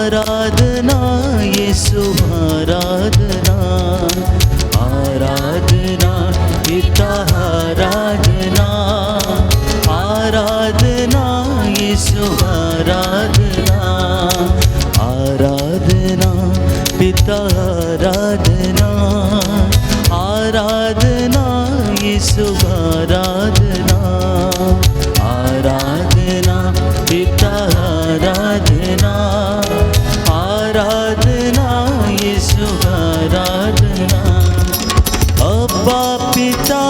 आराधना यीशु आराधना, आराधना पिता आराधना, आराधना यीशु आराधना, आराधना पिता आराधना, आराधना यीशु आराधना, आराधना पिता आराधना, आराधना यीशु आराधना। अब्बा पिता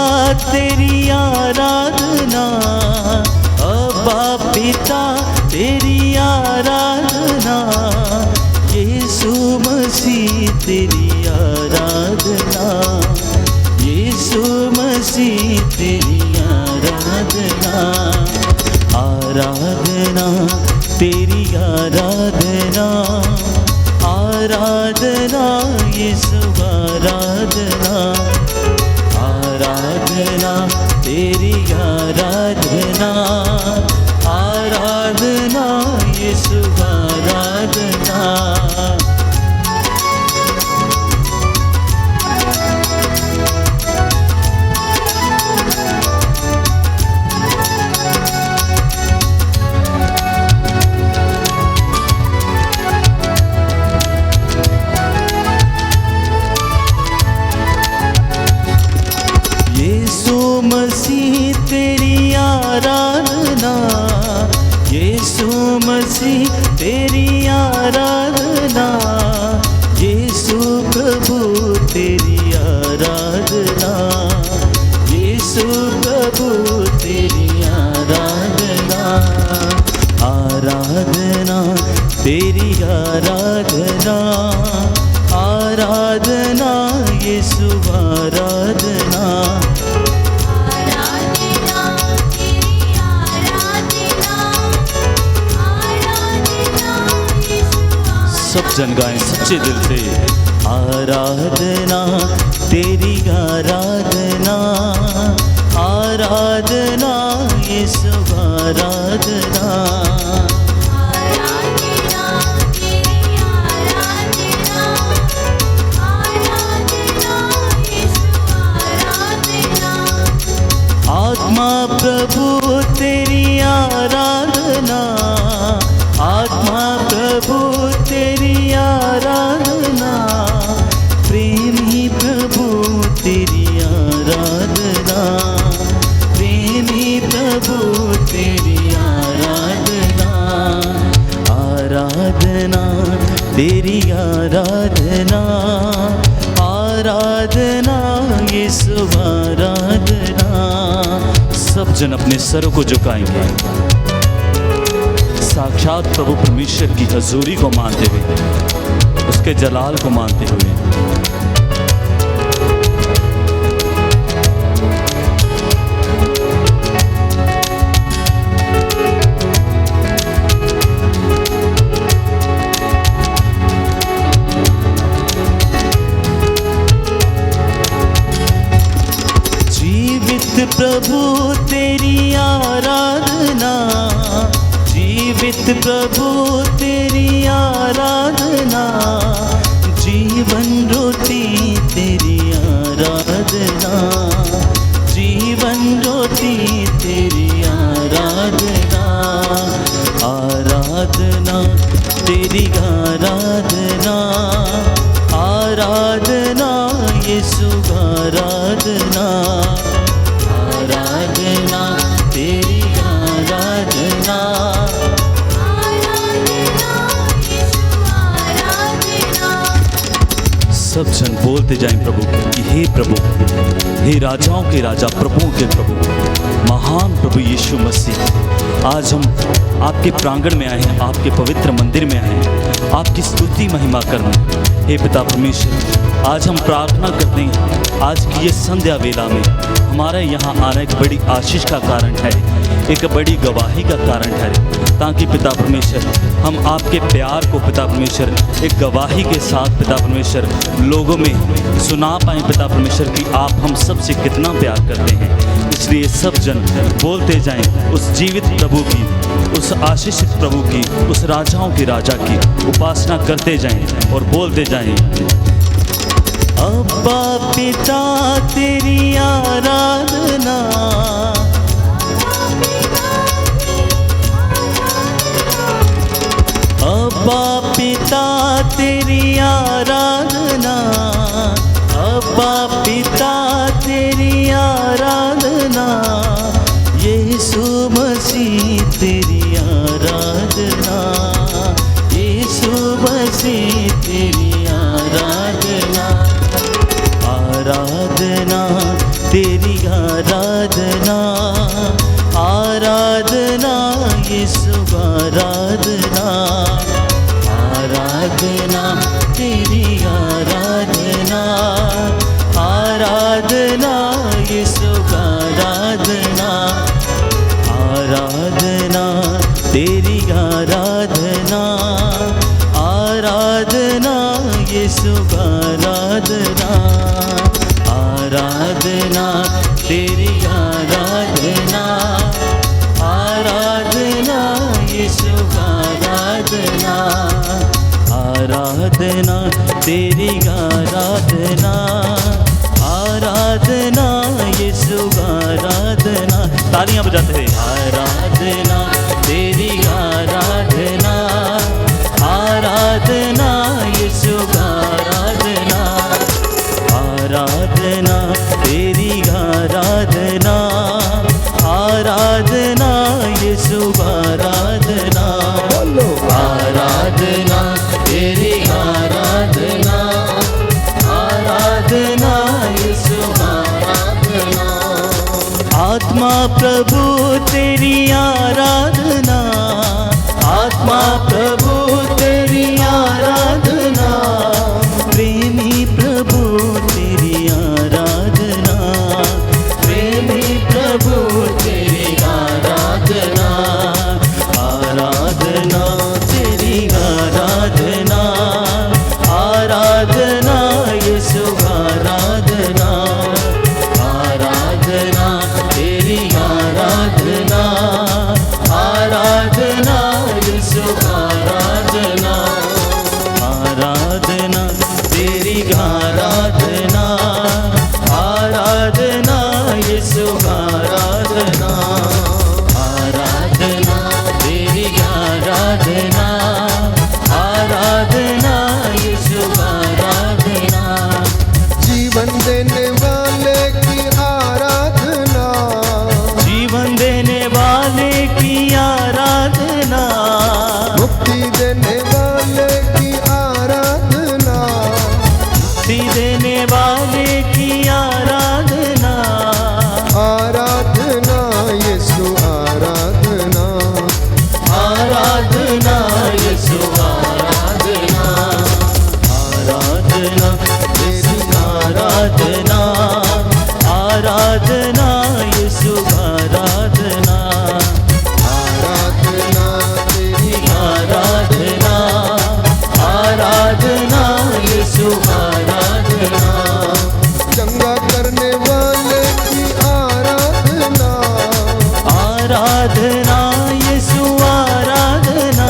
तेरी आराधना, अब्बा पिता तेरी आराधना, यीशु मसीह तेरी आराधना, यीशु मसीह तेरी आराधना, आराधना तेरी आराधना, आराधना यीशु आराधना, आराधना तेरी आराधना, आराधना यीशु आराधना। मसीह तेरी आराधना, यीशु मसीह तेरी आराधना, यीशु प्रभु तेरी आराधना, यीशु प्रभु तेरी आराधना, आराधना तेरी आराधना, आराधना यीशु आराधना, सब जन गाएं सच्चे दिल से। आराधना तेरी आराधना, आराधना यीशु आराधना, आराधना तेरी आराधना, आराधना यीशु आराधना, आत्मा प्रभु तेरी आराधना, आत्मा प्रभु तेरी आराधना, प्रेमी प्रभु तेरी आराधना, प्रेमी प्रभु तेरी आराधना, आराधना तेरी आराधना, आराधना यीशु आराधना। सब जन अपने सरों को झुकाएंगे साक्षात प्रभु परमेश्वर की हजूरी को मानते हुए, उसके जलाल को मानते हुए। जीवित प्रभु तेरी आराधना, जीवित प्रभु तेरी आराधना, जीवन रोटी तेरी आराधना, जीवन रोटी तेरी आराधना, आराधना तेरी आराधना, आराधना यीशु आराधना, आराधना तेरी आराधना, सब जन बोलते जाएं प्रभु कि हे प्रभु, हे राजाओं के राजा, प्रभुओं के प्रभु, महान प्रभु यीशु मसीह, आज हम आपके प्रांगण में आए हैं, आपके पवित्र मंदिर में आए हैं, आपकी स्तुति महिमा करने। हे पिता परमेश्वर, आज हम प्रार्थना करते हैं, आज की ये संध्या वेला में हमारे यहाँ आना एक बड़ी आशीष का कारण है, एक बड़ी गवाही का कारण है, ताकि पिता परमेश्वर हम आपके प्यार को पिता परमेश्वर एक गवाही के साथ पिता परमेश्वर लोगों में सुना पाएँ पिता परमेश्वर कि आप हम सबसे कितना प्यार करते हैं। इसलिए सब जन बोलते जाएं उस जीवित प्रभु की, उस आशीषित प्रभु की, उस राजाओं के राजा की उपासना करते जाएं और बोलते जाएं, अब्बा पिता तेरी आराधना, अब्बा पिता तेरी आराधना, अब्बा पिता तेरी आराधना, यीशु मसीह तेरी आराधना, यीशु मसीह तेरी आराधना, आराधना तेरी आराधना, आराधना यीशु आराधना, आराधना तेरी आराधना, आराधना यीशु आराधना, आराधना तेरी आराधना, आराधना यीशु आराधना, आराधना तेरी आराधना, आराधना यीशु आराधना, आराधना तेरी आराधना, आराधना यीशु आराधना। तालियां बजाते हैं, आराधना तेरी आराधना, आराधना यीशु आराधना, आराधना तेरी आराधना, आराधना यीशु आराधना, आराधना तेरी आराधना, आराधना यीशु आराधना, आत्मा प्रभु तेरी आराधना, आत्मा प्रभु तेरी आराधना, प्रेमी प्रभु तेरी आराधना, प्रेमी प्रभु तेरी आराधना, आराधना तेरी आराधना, आराधना यीशु आराधना, आराधना तेरी आराधना, आराधना यीशु आराधना, आराधना तेरी आराधना, आराधना यीशु आराधना, आराधना तेरी आराधना, आराधना यीशु आराधना, जीवन देने वाले की आराधना, जीवन देने वाले की आराधना, मुक्ति देने वाले की आराधना, मुक्ति देने वाले की आराधना, आराधना यीशु आराधना, आराधना यीशु आराधना, आराधना यीशु आराधना, आराधना यीशु आराधना, आराधना तेरी आराधना, आराधना यीशु आराधना, चंगा करने वाले की आराधना, आराधना यीशु आराधना,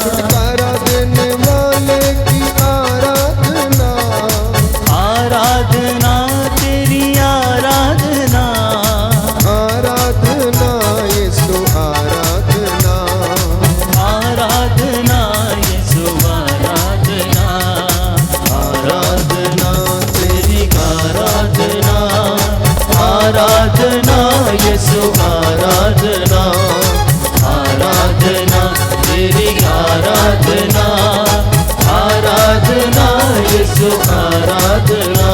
छुटकारा देने वाले की आराधना, आराधना तेरी आराधना, आराधना यीशु आराधना, आराधना यीशु आराधना, आराधना तेरी आराधना, आराधना यीशु आराधना, आराधना तेरी आराधना, आराधना यीशु आराधना,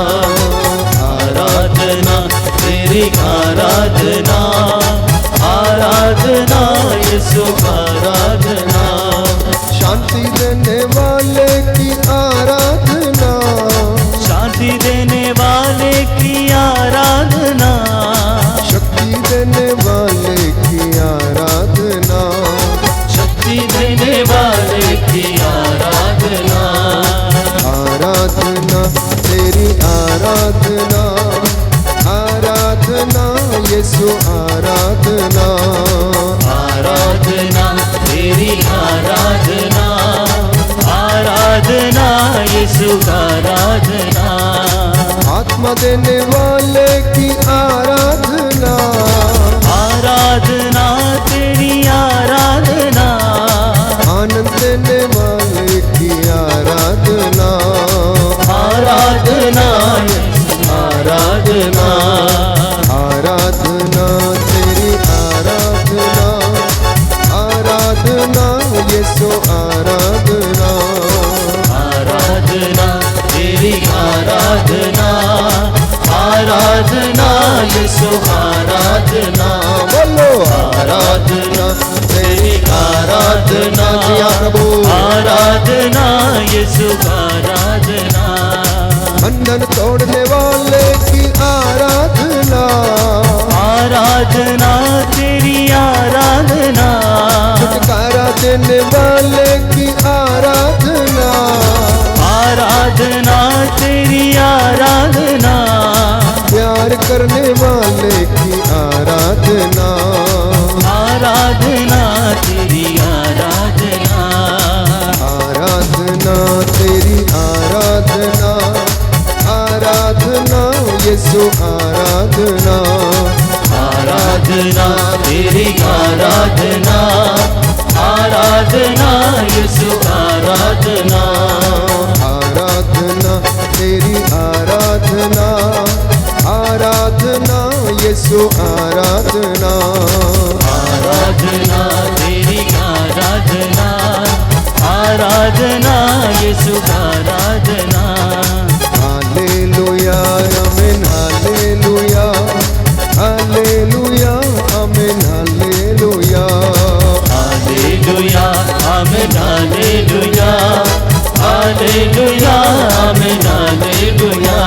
आराधना तेरी आराधना, आराधना यीशु आराधना, शांति देने वाले की आराधना, शांति देने वाले की आराधना, वाले की आराधना, आराधना तेरी आराधना, आराधना यीशु आराधना, आराधना तेरी आराधना, आराधना यीशु आराधना, आत्मा देने वाले की आराधना, आराधना तेरी आराधना, आनंद देने वाले की आराधना, आराधना आराधना, आराधना तेरी आराधना, आराधना यीशु आराधना, आराधना तेरी आराधना, आराधना यीशु आराधना, बोलो आराधना तेरी आराधना, जिया प्रभु आराधना यीशु आराधना, बंधन तोड़ने वाले की आराधना, आराधना तेरी आराधना, छुटकारा देने वाले की आराधना, आराधना तेरी आराधना, प्यार करने वाले की आराधना, आराधना तेरी आराधना, आराधना तेरी आराधना, आराधना यीशु आराधना, आराधना तेरी आराधना, आराधना यीशु आराधना, आराधना तेरी आराधना, आराधना यीशु आराधना, आराधना तेरी आराधना, आराधना यीशु आराधना, हालेलुया आमीन हालेलुया, हालेलुया आमीन हालेलुया, हालेलुया आमीन हालेलुया, हालेलुया आमीन हालेलुया,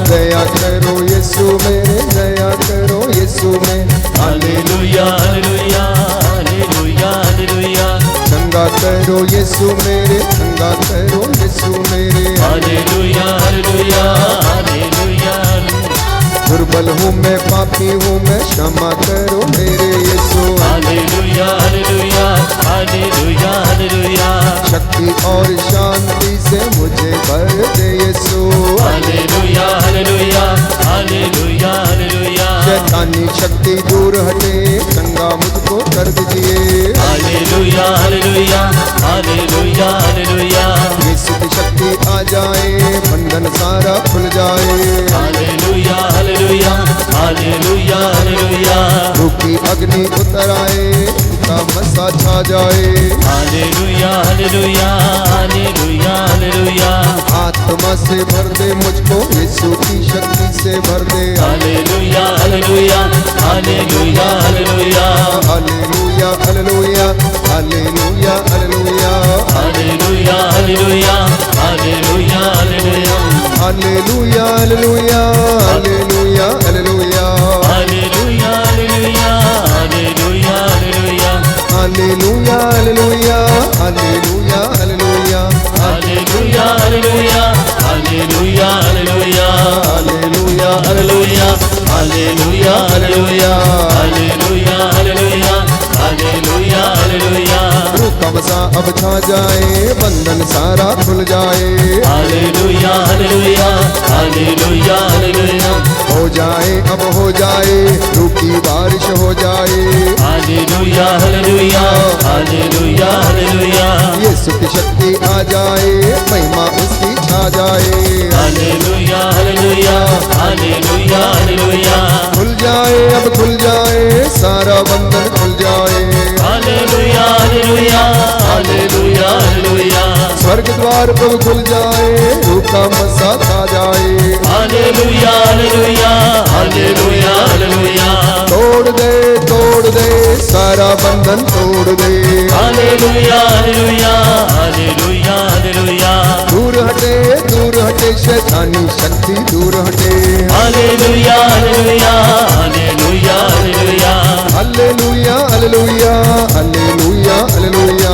दया करो यीशु मेरे, दया करो यीशु में, हालेलुया हालेलुया हालेलुया हालेलुया, चंगा करो यीशु मेरे, चंगा करो यीशु मेरे, हालेलुया हालेलुया हालेलुया, दुर्बल हूँ मैं पापी हूँ मैं, क्षमा करो मेरे यीशु, हालेलुया हालेलुया हालेलुया हालेलुया, शक्ति और शांति से मुझे भर दे यीशु, हालेलुया हालेलुया हालेलुया हालेलुया, शैतानी शक्ति दूर हटे, चंगा मुझको कर दीजिए, हालेलुया हालेलुया हालेलुया हालेलुया, यीशु की शक्ति आ जाए, बंधन सारा खुल जाए, हालेलुया हालेलुया हालेलुया हालेलुया, रूखी अग्नि उतर आए, उसका मसा छा जाए, हालेलुया हालेलुया हालेलुया हालेलुया, आत्मा से भर दे मुझको, यीशु की शक्ति से भर दे, hallelujah hallelujah hallelujah hallelujah, hallelujah hallelujah hallelujah hallelujah, hallelujah hallelujah hallelujah hallelujah, hallelujah hallelujah hallelujah hallelujah, hallelujah hallelujah hallelujah hallelujah, hallelujah hallelujah hallelujah hallelujah, hallelujah hallelujah hallelujah hallelujah, hallelujah hallelujah hallelujah hallelujah hallelujah, hallelujah hallelujah, रूह का मसा अब छा जाए, बंधन सारा खुल जाए, हालेलुया हालेलुया हालेलुया हालेलुया, हो जाए अब हो जाए, रूह की बारिश हो जाए, हालेलुया हालेलुया हालेलुया हालेलुया, यीशु की शक्ति आ जाए, महिमा उसकी छा जाए, हालेलुया हालेलुया हालेलुया हालेलुया, खुल जाए अब खुल जाए, सारा बंधन खुल जाए, हालेलुया हालेलुया हालेलुया हालेलुया, स्वर्ग द्वार प्रभु खुल जाए, रूह का मसा छा जाए, हालेलुया हालेलुया हालेलुया हालेलुया, तोड़ दे सारा बंधन तोड़ दे, हालेलुया हालेलुया हालेलुया हालेलुया, दूर हटे शैतानी शक्ति दूर हटे, hallelujah hallelujah hallelujah hallelujah, hallelujah hallelujah hallelujah hallelujah,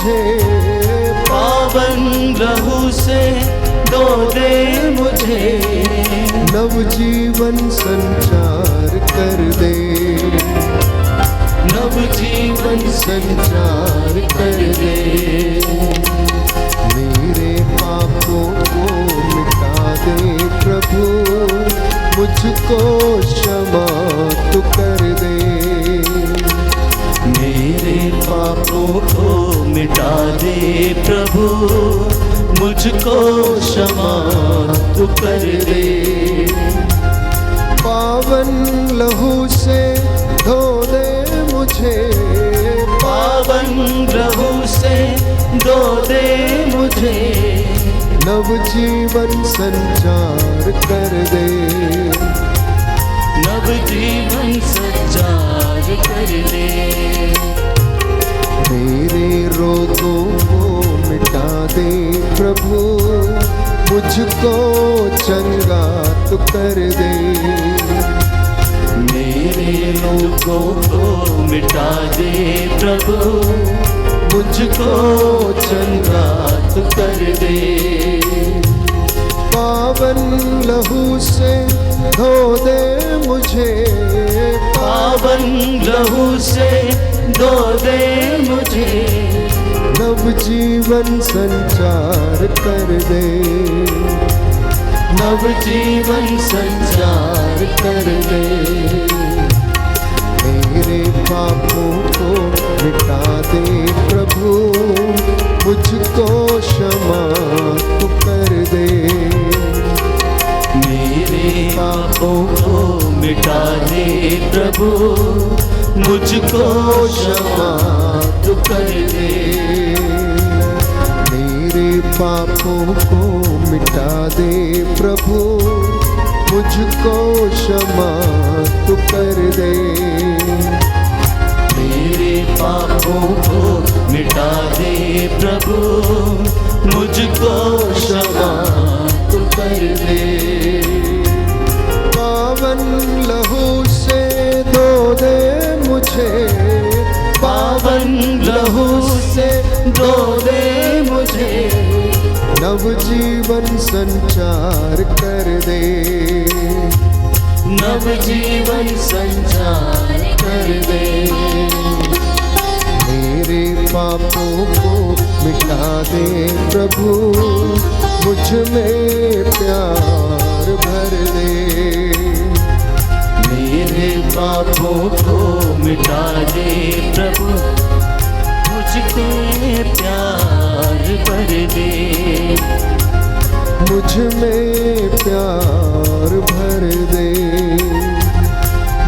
से दो दे मुझे, नवजीवन संचार कर दे, नवजीवन संचार कर दे। मेरे पापों को मिटा दे प्रभु, मुझको क्षमा तू कर दे। मेरे पापों को मिटा दे प्रभु, मुझको क्षमा तू कर दे। पावन लहू से धो दे मुझे, पावन लहू से धो दे मुझे, नवजीवन संचार कर दे, नवजीवन संचार कर दे। मेरे रोगों को मिटा दे प्रभु, मुझको चंगा तू कर दे। मेरे रोगों को मिटा दे प्रभु, मुझको चंगा तू कर दे। पावन लहू से धो दे मुझे, पावन लहू से धो दे मुझे, नवजीवन संचार कर दे, नवजीवन संचार कर दे। मेरे पापों को मिटा दे प्रभु, मुझको क्षमा तू कर दे। मेरे पापों को मिटा दे प्रभु, मुझको क्षमा तू कर दे। मेरे पापों को मिटा दे प्रभु, मुझको क्षमा तू कर दे। मेरे पापों को मिटा दे प्रभु, मुझको क्षमा तू कर दे। पावन लहू से धो दे मुझे, पावन लहू से धो दे मुझे, नवजीवन संचार कर दे, नवजीवन संचार कर दे। मेरे पापों को मिटा दे प्रभु, मुझ में प्यार भर दे। मेरे पापों को मिटा दे प्रभु, मुझको प्यार भर दे। मुझ में प्यार भर दे,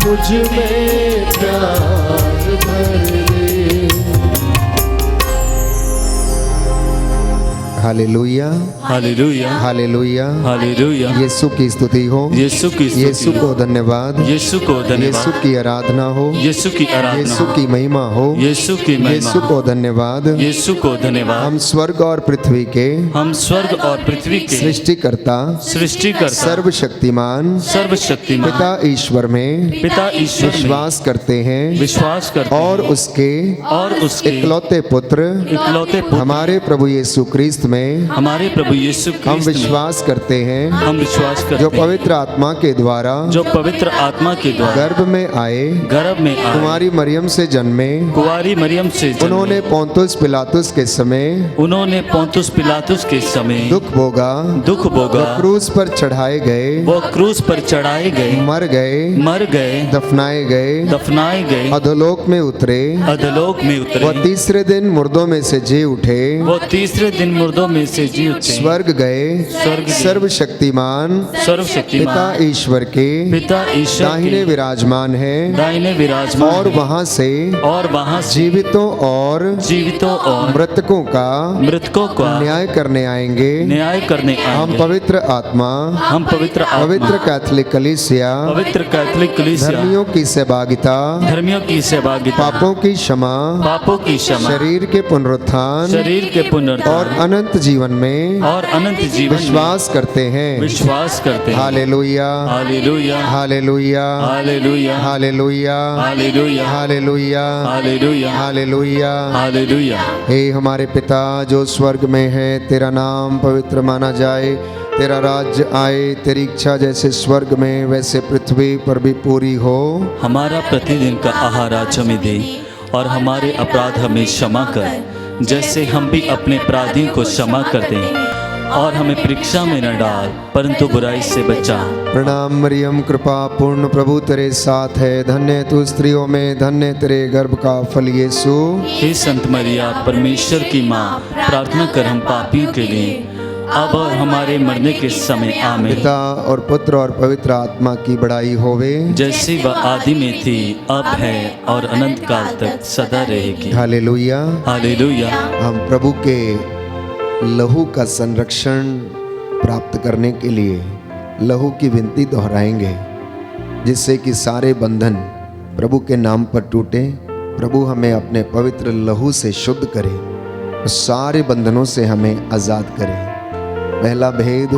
मुझ में प्यार भर दे। Hallelujah, hallelujah, hallelujah, hallelujah. यीशु की स्तुति हो, यीशु की स्तुति यीशु को धन्यवाद, यीशु को यीशु धन्यवाद, की आराधना हो, यीशु की आराधना, यीशु की महिमा हो, यीशु की यीशु महिमा, को धन्यवाद। यीशु को धन्यवाद। हम स्वर्ग और पृथ्वी के हम स्वर्ग और पृथ्वी के सृष्टिकर्ता, सृष्टिकर्ता, सर्वशक्तिमान सर्वशक्तिमान पिता ईश्वर में पिता ईश्वर में विश्वास करते हैं विश्वास करते और हैं, उसके और उसके इकलौते पुत्र इकलौते पुत्र हमारे प्रभु यीशु क्रिस्त में हमारे प्रभु यीशु हम क्रिस्त में विश्वास करते हैं, हम विश्वास जो करते हैं, पवित्र आत्मा के द्वारा जो पवित्र आत्मा के द्वारा गर्भ में आए, गर्भ में आए, कुमारी मरियम से जन्मे, कुंवारी मरियम से जन्मे, उन्होंने पोंतुस पिलातुस के समय उन्होंने पोंतुस पिलातुस के समय दुख भोगा, दुख भोगा, क्रूस पर चढ़ाए गए, वो क्रूस पर चढ़ाए गए, मर गए, मर गए, दफनाए गए, दफनाए गए, अधोलोक में उतरे, अधोलोक में वह उतरे, तीसरे दिन मुर्दों में से जी उठे, वो तीसरे दिन मुर्दों में से जी उठे, स्वर्ग गए, स्वर्ग गए, सर्वशक्तिमान सर्वशक्तिमान पिता ईश्वर के पिता ईश्वर दाहिने के विराजमान है, दाहिने विराजमान और है, वहां से और वहां से जीवितों और जीवितों और मृतकों का मृतकों का न्याय करने आएंगे। न्याय करने हम आएंगे। पवित्र आत्मा, हम पवित्र पवित्र आत्मा, कैथोलिक कलीसिया, पवित्र कैथोलिक कलीसिया, धर्मियों की सहभागिता, धर्मियों की सहभागिता, पापों की क्षमा, पापों की क्षमा, शरीर के पुनरुत्थान शरीर के और पुनरुत्थान अनंत अनंत जीवन में और अनंत जीवन में विश्वास करते हैं। विश्वास करते हैं। Hallelujah, hallelujah, hallelujah, hallelujah, hallelujah, hallelujah, hallelujah, hallelujah, hallelujah. Hallelujah. हे हमारे पिता जो स्वर्ग में है, तेरा नाम पवित्र माना जाए, तेरा राज्य आए, तेरी इच्छा जैसे स्वर्ग में वैसे पृथ्वी पर भी पूरी हो। हमारा प्रतिदिन का आहार आज हमें दे, और हमारे अपराध हमें क्षमा कर, जैसे हम भी अपने अपराधियों को क्षमा करते हैं, और हमें परीक्षा में न डाल, परंतु बुराई से बचा। प्रणाम मरियम, कृपा पूर्ण प्रभु तेरे साथ है, धन्य तू स्त्रियों में, धन्य तेरे गर्भ का फल यीशु। हे संत मरिया, परमेश्वर की माँ, प्रार्थना कर हम पापियों के लिए, अब और हमारे मरने के समय आमीन। पिता और पुत्र और पवित्र आत्मा की बड़ाई होवे, जैसी वह आदि में थी, अब है, और अनंत काल तक सदा रहेगी। हालेलुया। हालेलुया। हम प्रभु के लहू का संरक्षण प्राप्त करने के लिए लहू की विनती दोहराएंगे, जिससे कि सारे बंधन प्रभु के नाम पर टूटे। प्रभु हमें अपने पवित्र लहू से शुद्ध करे, सारे बंधनों से हमें आज़ाद करे। पहला भेद,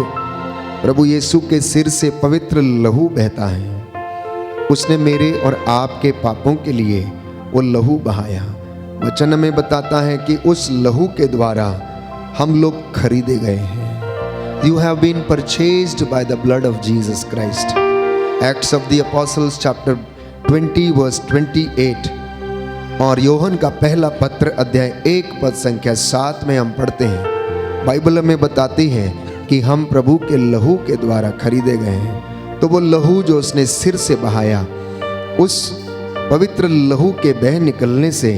प्रभु यीशु के सिर से पवित्र लहू बहता है। उसने मेरे और आपके पापों के लिए वो लहू बहाया। वचन में बताता है कि उस लहू के द्वारा हम लोग खरीदे गए हैं। You have been purchased by the blood of Jesus Christ. Acts of the Apostles chapter 20 verse 28 और योहन का पहला पत्र अध्याय 1 पद संख्या 7 में हम पढ़ते हैं, बाइबल में बताती है कि हम प्रभु के लहू के द्वारा खरीदे गए हैं। तो वो लहू जो उसने सिर से बहाया, उस पवित्र लहू के बह निकलने से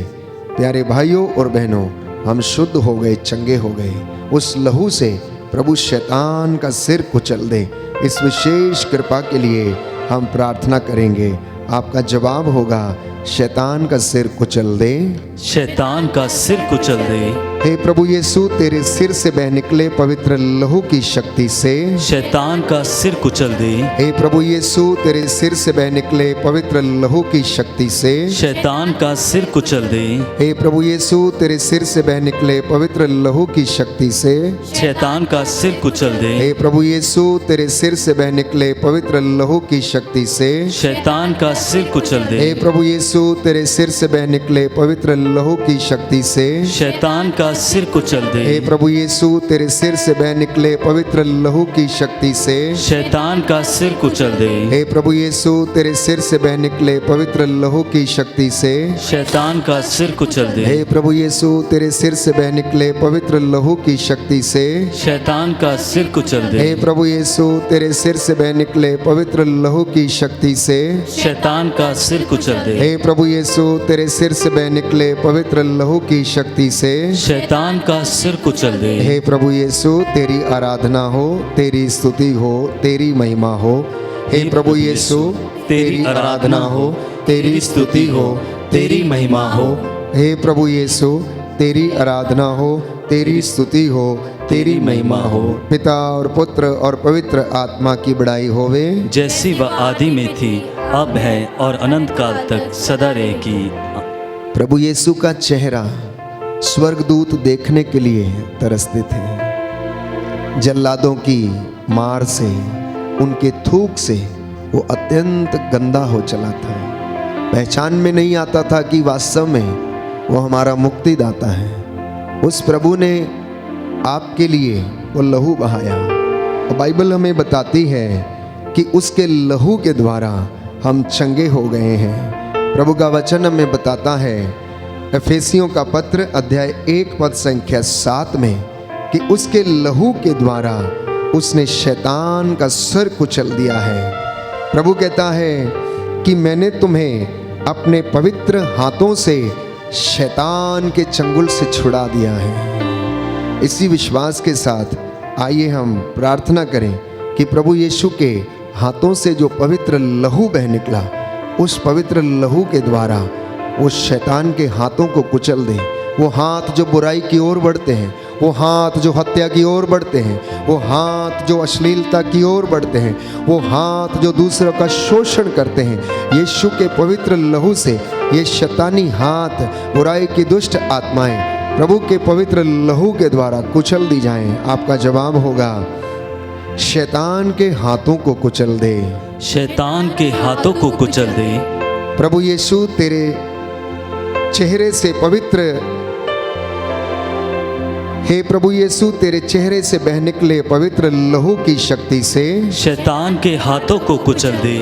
प्यारे भाइयों और बहनों हम शुद्ध हो गए, चंगे हो गए। उस लहू से प्रभु शैतान का सिर कुचल दे। इस विशेष कृपा के लिए हम प्रार्थना करेंगे। आपका जवाब होगा, शैतान का सिर कुचल दे, शैतान का सिर कुचल दे। हे प्रभु यीशु, तेरे सिर से बह निकले पवित्र लहू की शक्ति से शैतान का सिर कुचल दे। हे प्रभु यीशु, तेरे सिर से बह निकले पवित्र लहू की शक्ति से शैतान का सिर कुचल दे। हे प्रभु यीशु, तेरे सिर से बह निकले पवित्र लहू की शक्ति से शैतान का सिर कुचल दे। हे प्रभु यीशु, तेरे सिर से बह निकले पवित्र लहू की शक्ति से शैतान का सिर कुचल दे। हे प्रभु यीशु, तेरे सिर से बह निकले पवित्र लहू की शक्ति से शैतान का सिर कुचल दे। हे प्रभु यीशु, तेरे सिर से बह निकले पवित्र लहू की शक्ति से शैतान का सिर कुचल दे। हे प्रभु यीशु, तेरे सिर से बह निकले पवित्र लहू की शक्ति से शैतान का सिर कुचल दे। हे प्रभु यीशु, तेरे सिर से बह निकले पवित्र लहू की शक्ति से शैतान का सिर कुचल दे। हे प्रभु यीशु, तेरे सिर से बह निकले पवित्र लहू की शक्ति से शैतान का सिर कुचल दे। हे प्रभु यीशु, तेरे सिर से बह निकले पवित्र लहू की शक्ति से शैतान का सिर कुचल दे। हे प्रभु यीशु, तेरी आराधना हो, तेरी स्तुति हो, तेरी महिमा हो। हे प्रभु यीशु, तेरी आराधना हो, तेरी स्तुति हो, तेरी महिमा हो। हे प्रभु यीशु, तेरी आराधना हो, तेरी स्तुति हो, तेरी महिमा हो। पिता और पुत्र और पवित्र आत्मा की बड़ाई होवे, जैसी वह आदि में थी, अब है, और अनंत काल तक सदा रहेगी। प्रभु यीशु का चेहरा स्वर्गदूत देखने के लिए तरसते थे। जल्लादों की मार से, उनके थूक से वो अत्यंत गंदा हो चला था। पहचान में नहीं आता था कि वास्तव में वो हमारा मुक्तिदाता है। उस प्रभु ने आपके लिए वो लहू बहाया, और बाइबल हमें बताती है कि उसके लहू के द्वारा हम चंगे हो गए हैं। प्रभु का वचन हमें बताता है, एफेसियों का पत्र अध्याय 1 पद संख्या 7 में, कि उसके लहू के द्वारा उसने शैतान का सर कुचल दिया है। प्रभु कहता है कि मैंने तुम्हें अपने पवित्र हाथों से शैतान के चंगुल से छुड़ा दिया है। इसी विश्वास के साथ आइए हम प्रार्थना करें कि प्रभु यीशु के हाथों से जो पवित्र लहू बह निकला, उस पवित्र लहू के द्वारा उस शैतान के हाथों को कुचल दे। वो हाथ जो बुराई की ओर बढ़ते हैं, वो हाथ जो हत्या की ओर बढ़ते हैं, वो हाथ जो अश्लीलता की ओर बढ़ते हैं, वो हाथ जो दूसरों का शोषण करते हैं, यीशु के पवित्र लहू से ये शैतानी हाथ, बुराई की दुष्ट आत्माएं प्रभु के पवित्र लहू के द्वारा कुचल दी जाएं। आपका जवाब होगा, शैतान के हाथों को कुचल दे। शैतान के हाथों को कुचल दे। प्रभु यीशु तेरे चेहरे से पवित्र, हे प्रभु यीशु तेरे चेहरे से बह निकले पवित्र लहू की शक्ति से शैतान के हाथों को कुचल दे।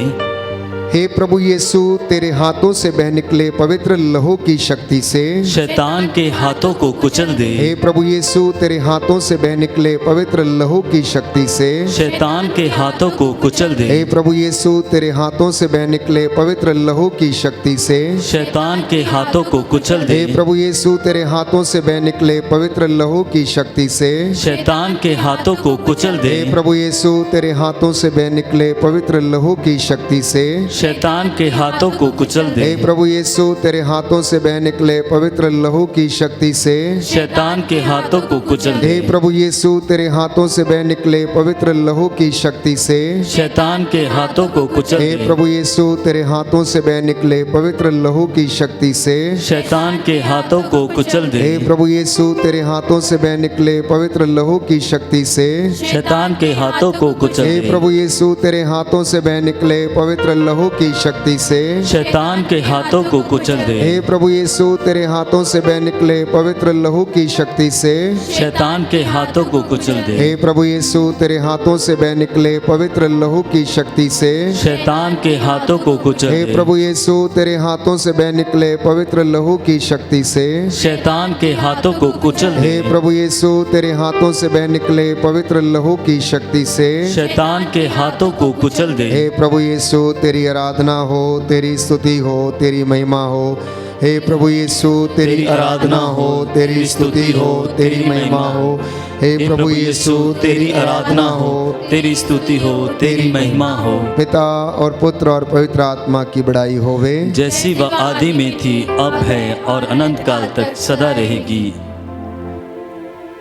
हे प्रभु यीशु तेरे हाथों से बह निकले पवित्र लहू की शक्ति से शैतान के हाथों को कुचल दे। हे प्रभु यीशु तेरे हाथों से बह निकले पवित्र लहू की शक्ति से शैतान के हाथों को कुचल दे। हे प्रभु यीशु तेरे हाथों से बह निकले पवित्र लहू की शक्ति से शैतान के हाथों को कुचल दे। हे प्रभु यीशु तेरे हाथों से बह निकले पवित्र लहू की शक्ति से शैतान के हाथों को कुचल दे। हे प्रभु यीशु तेरे हाथों से बह निकले पवित्र लहू की शक्ति से शैतान के हाथों को कुचल दे। हे प्रभु यीशु तेरे हाथों से बह निकले पवित्र लहू की शक्ति से शैतान के हाथों को कुचल दे। हे प्रभु यीशु तेरे हाथों से बह निकले पवित्र लहू की शक्ति से शैतान के हाथों को कुचल हे दे। प्रभु यीशु तेरे हाथों से बह निकले पवित्र लहू की शक्ति से शैतान के हाथों को कुचल दे। हे प्रभु यीशु तेरे हाथों से बह निकले पवित्र लहू की शक्ति से शैतान के हाथों को कुचल हे दे। प्रभु यीशु तेरे हाथों से बह निकले पवित्र लहू की शक्ति से शैतान के हाथों को कुचल दे। हे प्रभु यीशु तेरे हाथों से बह निकले पवित्र लहू की शक्ति से शैतान के हाथों को कुचल दे। हे प्रभु यीशु तेरे हाथों से बह निकले पवित्र लहू की शक्ति से शैतान के हाथों को कुचल हे दे। प्रभु यीशु तेरे हाथों से बह निकले पवित्र लहू की शक्ति से शैतान के हाथों को कुचल दे। हे प्रभु यीशु तेरे हाथों से बह निकले पवित्र लहू की शक्ति से शैतान के हाथों को कुचल दे। हे प्रभु यीशु तेरी आराधना हो, तेरी स्तुति हो, तेरी महिमा हो। हे प्रभु यीशु तेरी आराधना हो, तेरी स्तुति हो, तेरी महिमा हो। हे प्रभु यीशु तेरी आराधना हो, तेरी स्तुति हो, तेरी महिमा हो। पिता और पुत्र और पवित्र आत्मा की बड़ाई होवे, जैसी वह आदि में थी, अब है और अनंत काल तक सदा रहेगी।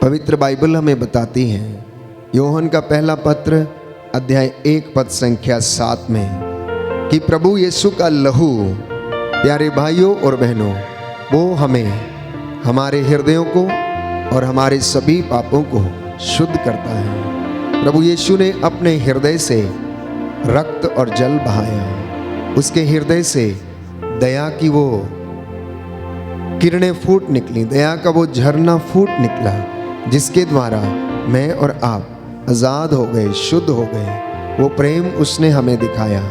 पवित्र बाइबल हमें बताती है, योहन का पहला पत्र अध्याय 1 पद संख्या 7 में, कि प्रभु यीशु का लहू प्यारे भाइयों और बहनों वो हमें, हमारे हृदयों को और हमारे सभी पापों को शुद्ध करता है। प्रभु यीशु ने अपने हृदय से रक्त और जल बहाया, उसके हृदय से दया की वो किरणें फूट निकली, दया का वो झरना फूट निकला, जिसके द्वारा मैं और आप आज़ाद हो गए, शुद्ध हो गए। वो प्रेम उसने हमें दिखाया।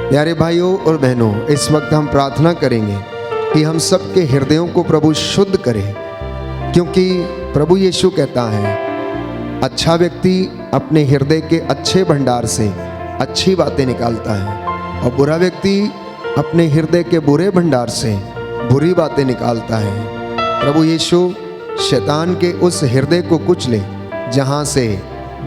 प्यारे भाइयों और बहनों, इस वक्त हम प्रार्थना करेंगे कि हम सबके हृदयों को प्रभु शुद्ध करे, क्योंकि प्रभु यीशु कहता है, अच्छा व्यक्ति अपने हृदय के अच्छे भंडार से अच्छी बातें निकालता है और बुरा व्यक्ति अपने हृदय के बुरे भंडार से बुरी बातें निकालता है। प्रभु यीशु शैतान के उस हृदय को कुचले जहाँ से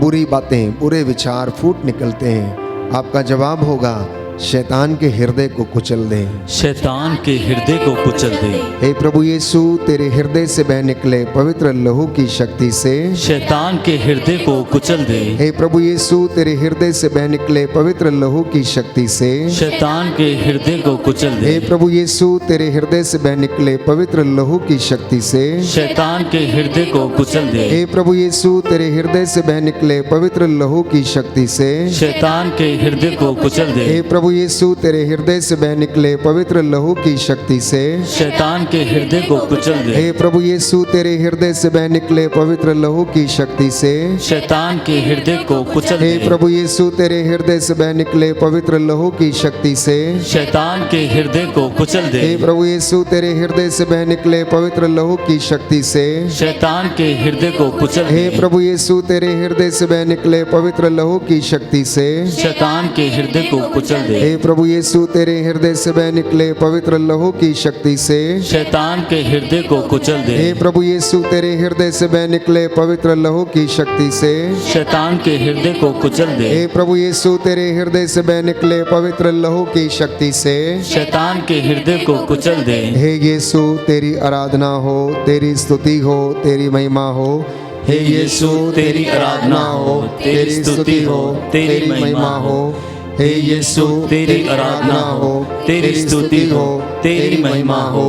बुरी बातें, बुरे विचार फूट निकलते हैं। आपका जवाब होगा, शैतान के हृदय को कुचल दे। शैतान के हृदय को कुचल दे। हे प्रभु यीशु तेरे हृदय से बह निकले पवित्र लहू की शक्ति से शैतान के हृदय को कुचल दे। हे प्रभु यीशु तेरे हृदय से बह निकले पवित्र लहू की शक्ति से शैतान के हृदय को कुचल दे। हे प्रभु यीशु तेरे हृदय से बह निकले पवित्र लहू की शक्ति से शैतान के हृदय को कुचल दे। हे प्रभु यीशु तेरे हृदय से बह निकले पवित्र लहू की शक्ति से शैतान के हृदय को कुचल दे। हे प्रभु यीशु तेरे हृदय से बह निकले पवित्र लहू की शक्ति से शैतान के हृदय को कुचल दे। हे प्रभु यीशु तेरे हृदय से बह निकले पवित्र लहू की शक्ति से शैतान के हृदय को कुचल हे दे। प्रभु यीशु तेरे हृदय से बह निकले पवित्र लहू की शक्ति से शैतान के हृदय को कुचल दे। हे प्रभु यीशु तेरे हृदय से बह निकले पवित्र लहू की शक्ति से शैतान के हृदय को कुचल हे दे। प्रभु यीशु तेरे हृदय से बह निकले पवित्र लहू की शक्ति से शैतान के हृदय को कुचल दे। हे प्रभु यीशु तेरे हृदय से बह निकले पवित्र लहू की शक्ति से शैतान के हृदय को कुचल दे। हे प्रभु यीशु तेरे हृदय से बह निकले पवित्र लहू की शक्ति से शैतान के हृदय को कुचल दे। हे प्रभु यीशु तेरे हृदय से बह निकले पवित्र लहू की शक्ति से शैतान के हृदय को कुचल दे। हे यीशु तेरी आराधना हो, तेरी स्तुति हो, तेरी महिमा हो। हे यीशु तेरी आराधना हो, तेरी स्तुति हो, तेरी महिमा हो। हे यीशु तेरी आराधना हो, तेरी स्तुति हो, तेरी महिमा हो।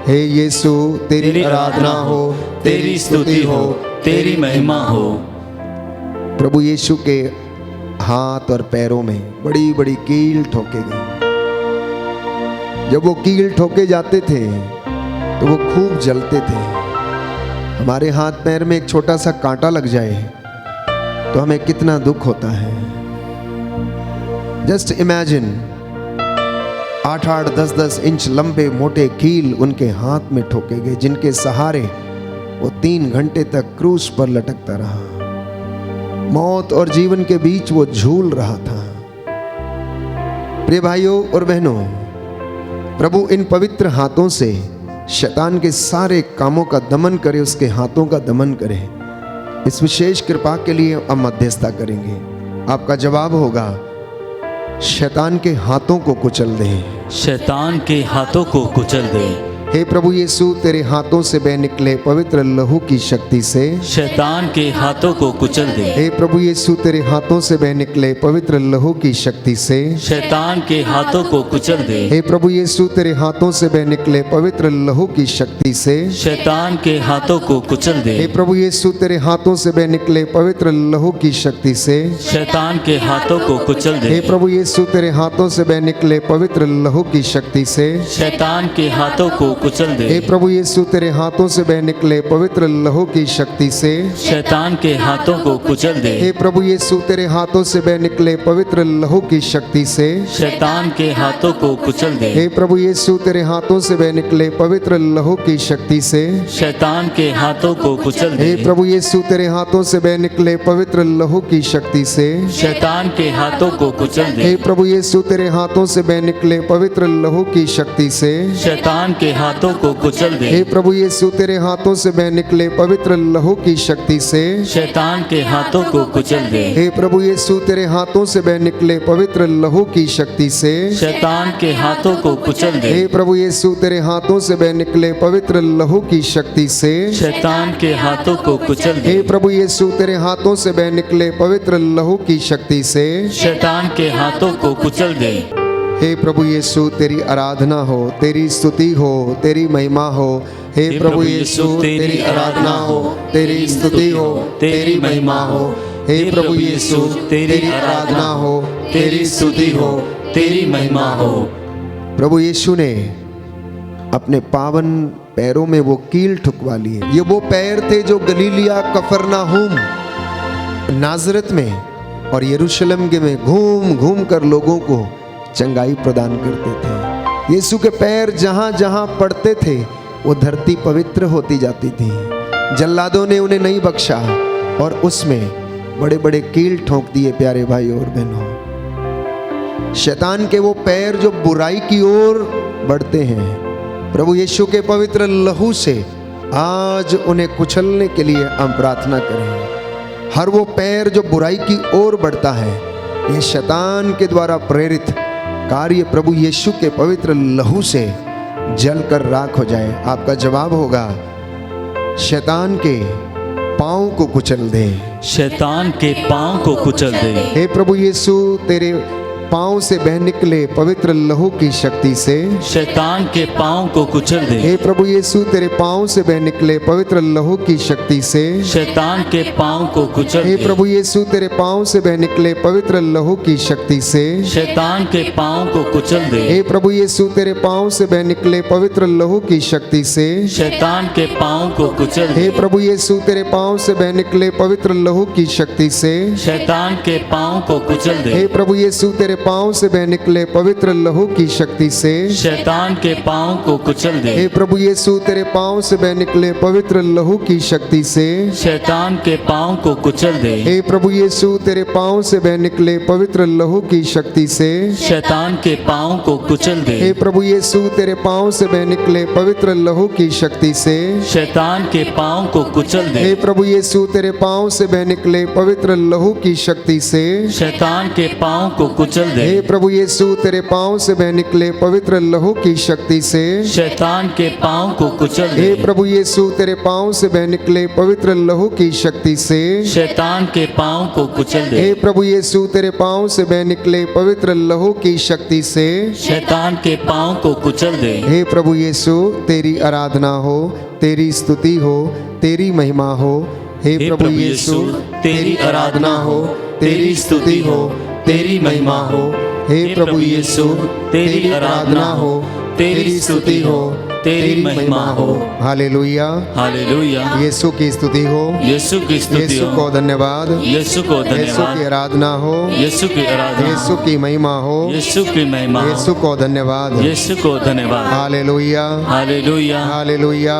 हे यीशु तेरी आराधना हो, तेरी स्तुति हो, तेरी महिमा हो। प्रभु यीशु के हाथ और पैरों में बड़ी बड़ी कील ठोके गई। जब वो कील ठोके जाते थे तो वो खूब जलते थे। हमारे हाथ पैर में एक छोटा सा कांटा लग जाए तो हमें कितना दुख होता है। जस्ट इमेजिन 8-8, 10-10 इंच लंबे मोटे कील उनके हाथ में ठोके गए, जिनके सहारे वो 3 घंटे तक क्रूस पर लटकता रहा। मौत और जीवन के बीच वो झूल रहा था। प्रिय भाइयों और बहनों, प्रभु इन पवित्र हाथों से शैतान के सारे कामों का दमन करे, उसके हाथों का दमन करे। इस विशेष कृपा के लिए हम मध्यस्थता करेंगे। आपका जवाब होगा, शैतान के हाथों को कुचल दे, शैतान के हाथों को कुचल दे। हे प्रभु यीशु तेरे हाथों से बह निकले पवित्र लहू की शक्ति से शैतान के हाथों को कुचल दे। हे प्रभु यीशु तेरे हाथों से बह निकले पवित्र लहू की शक्ति से शैतान के हाथों को कुचल दे। हे प्रभु यीशु तेरे हाथों से बह निकले पवित्र लहू की शक्ति से शैतान के हाथों को कुचल दे। हे प्रभु यीशु तेरे हाथों से बह निकले पवित्र लहू की शक्ति से शैतान के हाथों को कुचल दे। हे प्रभु यीशु तेरे हाथों से बह निकले पवित्र लहू की शक्ति से शैतान के हाथों को कुचल दे। हे प्रभु यीशु तेरे हाथों से बह निकले पवित्र लहू की शक्ति से शैतान के हाथों को कुचल दे। हे प्रभु यीशु तेरे हाथों से बह निकले पवित्र लहू की शक्ति से शैतान के हाथों को कुचल दे। हे प्रभु यीशु तेरे हाथों से बह निकले पवित्र लहू की शक्ति से शैतान के हाथों को कुचल दे। हे प्रभु यीशु तेरे हाथों से बह निकले पवित्र लहू की शक्ति से शैतान के हाथों को कुचल दे। हे प्रभु यीशु तेरे हाथों से बह निकले पवित्र लहू की शक्ति से शैतान के हाथों को कुचल दे। हे प्रभु यीशु तेरे हाथों से बह निकले पवित्र लहू की शक्ति से शैतान के हाथों को कुचल दे। हे प्रभु यीशु तेरे हाथों से बह निकले पवित्र लहू की शक्ति से शैतान के हाथों को कुचल दे। हे प्रभु यीशु तेरे हाथों से बह निकले पवित्र लहू की शक्ति से शैतान के हाथों को कुचल दे। हे प्रभु यीशु तेरे हाथों से बह निकले पवित्र लहू की शक्ति से शैतान के हाथों को कुचल दे। हे प्रभु यीशु तेरी आराधना हो, तेरी स्तुति हो, तेरी महिमा हो। हे प्रभु यीशु तेरी आराधना हो, तेरी स्तुति हो, तेरी महिमा हो। हे प्रभु यीशु तेरी आराधना हो, तेरी स्तुति हो, तेरी महिमा हो। प्रभु यीशु ने अपने पावन पैरों में वो कील ठुकवा लिए। ये वो पैर थे जो गलीलिया, कफरनाहूम, नाजरत में और यरूशलेम के में घूम घूम कर लोगों को चंगाई प्रदान करते थे। यीशु के पैर जहां जहां पड़ते थे वो धरती पवित्र होती जाती थी। जल्लादों ने उन्हें नहीं बख्शा और उसमें बड़े बड़े कील ठोंक दिए। प्यारे भाई और बहनों, शैतान के वो पैर जो बुराई की ओर बढ़ते हैं, प्रभु यीशु के पवित्र लहू से आज उन्हें कुचलने के लिए हम प्रार्थना करें। हर वो पैर जो बुराई की ओर बढ़ता है, ये शैतान के द्वारा प्रेरित कार्य प्रभु यीशु के पवित्र लहू से जलकर राख हो जाए। आपका जवाब होगा, शैतान के पांव को कुचल दे। शैतान के पांव को कुचल दे। हे प्रभु यीशु तेरे पांव से बह निकले पवित्र लहू की शक्ति से शैतान के पांव को कुचल दे। हे प्रभु यीशु तेरे पांव से बह निकले पवित्र लहू की शक्ति से शैतान के पांव को कुचल हे दे। प्रभु यीशु तेरे पांव से बह निकले पवित्र लहू की शक्ति से शैतान के पांव को कुचल दे। हे प्रभु यीशु तेरे पांव से बह निकले पवित्र लहू की शक्ति से शैतान के पांव को कुचल हे दे। प्रभु यीशु तेरे पांव से बह निकले पवित्र लहू की शक्ति से शैतान के पांव को कुचल दे। हे प्रभु यीशु तेरे पांव से बह निकले पवित्र लहू की शक्ति से शैतान के पांव को कुचल दे। हे प्रभु यीशु तेरे पांव से बह निकले पवित्र लहू की शक्ति से शैतान के पांव को कुचल दे। हे प्रभु यीशु तेरे पांव से बह निकले पवित्र लहू की शक्ति से शैतान के पांव को कुचल दे। हे प्रभु यीशु तेरे पांव से बह निकले पवित्र लहू की शक्ति से शैतान के पांव को कुचल दे। हे प्रभु यीशु तेरे पांव से बह निकले पवित्र लहू की शक्ति से शैतान के पांव को कुचल दे। हे प्रभु यीशु तेरे पांव से बह निकले पवित्र लहू की शक्ति से शैतान के पांव को कुचल हे दे। प्रभु यीशु तेरे पांव से बह निकले पवित्र लहू की शक्ति से शैतान के पांव को कुचल दे। हे प्रभु यीशु तेरे पांव से बह निकले पवित्र लहू की शक्ति से शैतान के पांव को कुचल दे। हे प्रभु यीशु तेरी आराधना हो, तेरी स्तुति हो, तेरी महिमा हो। हे प्रभु यीशु तेरी आराधना हो, तेरी स्तुति हो, तेरी महिमा हो। हे प्रभु यीशु तेरी आराधना हो, तेरी स्तुति हो, तेरी महिमा हो। Hallelujah, hallelujah. यीशु की स्तुति हो, यीशु की स्तुति यीशु हो। को धन्यवाद, यीशु को यीशु की धन्यवाद। आराधना हो, यीशु की आराधना। यीशु की महिमा हो, यीशु की महिमा। यीशु को धन्यवाद। यीशु को धन्यवाद। Hallelujah, hallelujah. Hallelujah, hallelujah.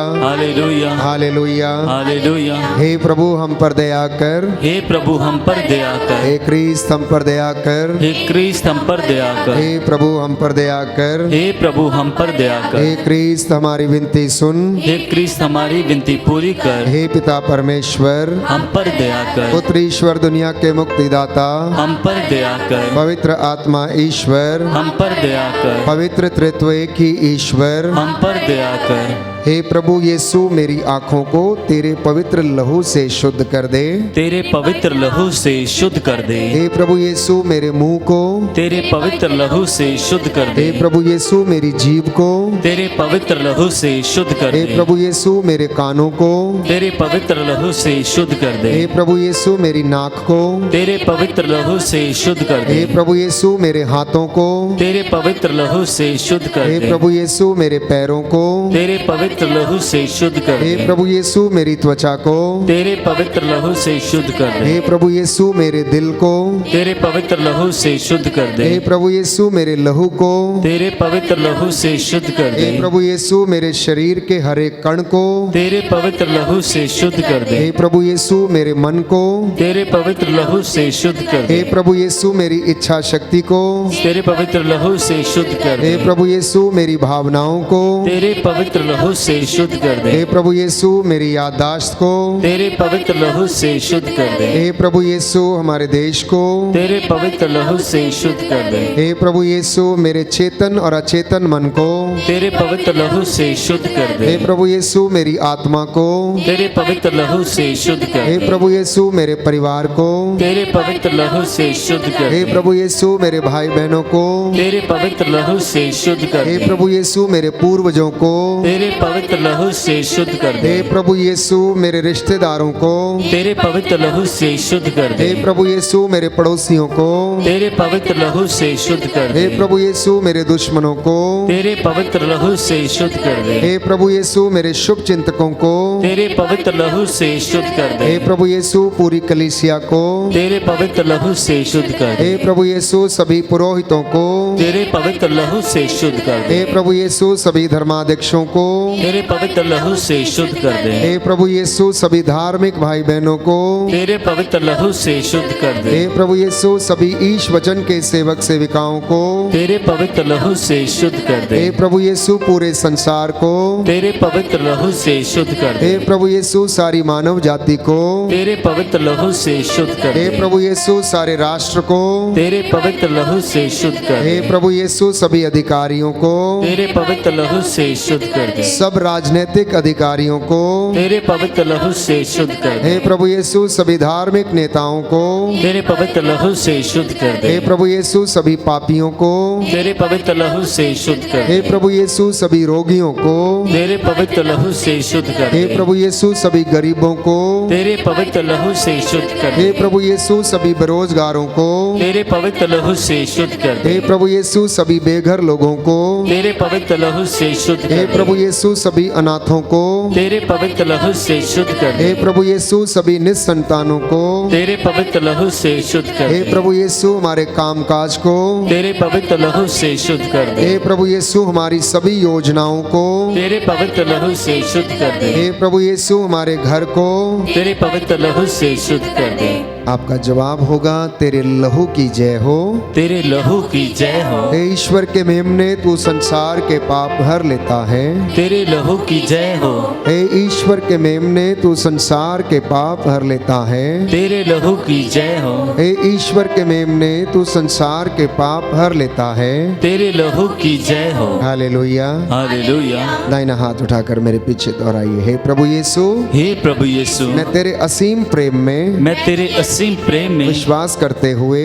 Hallelujah. Hallelujah. हे प्रभु हम पर दया कर, हे प्रभु हम पर दया कर। हे क्रिस्त हम पर दया कर, हे क्रिस्त हम पर दया कर। हे प्रभु हम पर दया कर, हे प्रभु हम पर दया कर। हे क्रिस्त हमारी विनती सुन, हे क्रिस्त हमारी विनती पूरी कर। हे पिता परमेश्वर, हम पर दया कर। पुत्र ईश्वर दुनिया के मुक्तिदाता, हम पर दया कर। पवित्र आत्मा ईश्वर, हम पर दया कर। पवित्र त्रित्व एक ही ईश्वर, हम पर दया कर। हे प्रभु यीशु मेरी आंखों को तेरे पवित्र लहू से शुद्ध कर दे। तेरे पवित्र लहू से शुद्ध कर दे। हे प्रभु यीशु मेरे मुंह को तेरे पवित्र लहू से शुद्ध कर दे। हे प्रभु यीशु मेरी जीभ को तेरे पवित्र लहू से शुद्ध कर हे दे। प्रभु यीशु मेरे कानों को तेरे पवित्र लहू से शुद्ध कर दे। हे प्रभु यीशु मेरी नाक को तेरे पवित्र लहू से शुद्ध कर दे। हे प्रभु यीशु मेरे हाथों को तेरे पवित्र लहू से शुद्ध कर हे दे। प्रभु यीशु मेरे पैरों को तेरे पवित्र लहू से शुद्ध कर हे दे। प्रभु यीशु मेरी त्वचा को तेरे पवित्र लहू से शुद्ध कर दे। हे प्रभु यीशु मेरे दिल को तेरे पवित्र लहू से शुद्ध कर दे। हे प्रभु यीशु मेरे लहू को तेरे पवित्र लहू से शुद्ध कर हे दे। प्रभु यीशु मेरे शरीर के हर एक कण को तेरे पवित्र लहू से शुद्ध कर दे। हे प्रभु यीशु मेरे मन को तेरे पवित्र लहू से शुद्ध कर हे दे। प्रभु यीशु मेरी इच्छा शक्ति को तेरे पवित्र लहू से शुद्ध कर हे दे। प्रभु यीशु मेरी भावनाओं को तेरे पवित्र लहू से शुद्ध कर दे। हे प्रभु यीशु मेरी याददाश्त को तेरे पवित्र लहू से शुद्ध कर दे। हे प्रभु यीशु हमारे देश को तेरे पवित्र लहू से शुद्ध कर दे। हे प्रभु यीशु मेरे चेतन और अचेतन मन को तेरे पवित्र लहू से शुद्ध कर दे। हे प्रभु यीशु मेरी आत्मा को तेरे पवित्र लहू से शुद्ध कर हे दे। प्रभु यीशु मेरे परिवार को तेरे पवित्र लहू से शुद्ध कर हे दे। प्रभु यीशु मेरे भाई बहनों को तेरे पवित्र लहू से शुद्ध कर हे दे। प्रभु यीशु मेरे पूर्वजों को तेरे पवित्र लहू से शुद्ध कर दे। हे प्रभु यीशु मेरे रिश्तेदारों को तेरे पवित्र लहू से शुद्ध कर दे। हे प्रभु यीशु मेरे पड़ोसियों को तेरे पवित्र लहू से शुद्ध कर हे दे। प्रभु यीशु मेरे दुश्मनों को तेरे पवित्र लहू से शुद्ध कर दे। हे प्रभु यीशु मेरे शुभ चिंतकों को तेरे पवित्र लहू से शुद्ध कर दे। हे प्रभु यीशु पूरी कलीसिया को तेरे पवित्र लहू से शुद्ध कर दे। हे प्रभु यीशु सभी पुरोहितों को तेरे पवित्र लहू से शुद्ध कर दे। हे प्रभु यीशु सभी धर्माध्यक्षों को तेरे पवित्र लहू से शुद्ध कर दे। हे प्रभु यीशु सभी धार्मिक भाई बहनों को तेरे पवित्र लहू से शुद्ध कर दे। हे प्रभु यीशु सभी ईश वचन के सेवक सेविकाओं को तेरे पवित्र लहू से शुद्ध कर दे। हे प्रभु यीशु पूरे संसार को तेरे पवित्र लहू से शुद्ध कर दे। हे प्रभु यीशु सारी मानव जाति को तेरे पवित्र लहू से शुद्ध कर हे दे। प्रभु यीशु सारे राष्ट्र को तेरे पवित्र लहू से शुद्ध कर हे दे। प्रभु यीशु सभी अधिकारियों को तेरे पवित्र लहू से शुद्ध कर दे। सब राजनीतिक अधिकारियों को तेरे पवित्र लहू से शुद्ध कर दे। हे प्रभु यीशु सभी धार्मिक नेताओं को तेरे पवित्र लहू से शुद्ध कर दे। हे प्रभु यीशु सभी पापियों को तेरे पवित्र लहू से शुद्ध कर हे दे। प्रभु यीशु सभी रोगियों को तेरे पवित्र लहू से शुद्ध कर हे दे। प्रभु यीशु सभी गरीबों को तेरे पवित्र लहू से शुद्ध कर हे दे। प्रभु यीशु सभी बेरोजगारों को तेरे पवित्र लहू से शुद्ध कर दे। हे प्रभु यीशु सभी बेघर लोगों को तेरे पवित्र लहू से शुद्ध हे कर दे। प्रभु यीशु सभी अनाथों को तेरे पवित्र लहू से शुद्ध कर हे दे। प्रभु यीशु सभी निस्संतानों को तेरे पवित्र लहू से शुद्ध कर हे दे। प्रभु यीशु हमारे कामकाज को तेरे पवित्र लहू से शुद्ध कर दे। हे प्रभु यीशु हमारी सभी योजनाओं को तेरे पवित्र लहू से शुद्ध कर दे। हे प्रभु यीशु हमारे घर को तेरे पवित्र लहू से शुद्ध कर दे। आपका जवाब होगा, तेरे लहू की जय हो, तेरे लहू की जय हो। हे ईश्वर के मेमने तू संसार के पाप हर लेता है, तेरे लहू की जय हो। हे ईश्वर के मेमने तू संसार के पाप हर लेता है, तेरे लहू की जय हो। हे ईश्वर के मेमने तू संसार के पाप हर लेता है, तेरे लहू की जय हो। हालेलुया। हालेलुया। दाहिना हाथ उठाकर मेरे पीछे दोहराइए, हे प्रभु यीशु, हे प्रभु यीशु, मैं तेरे असीम प्रेम में मैं तेरे असीम प्रेम में विश्वास करते हुए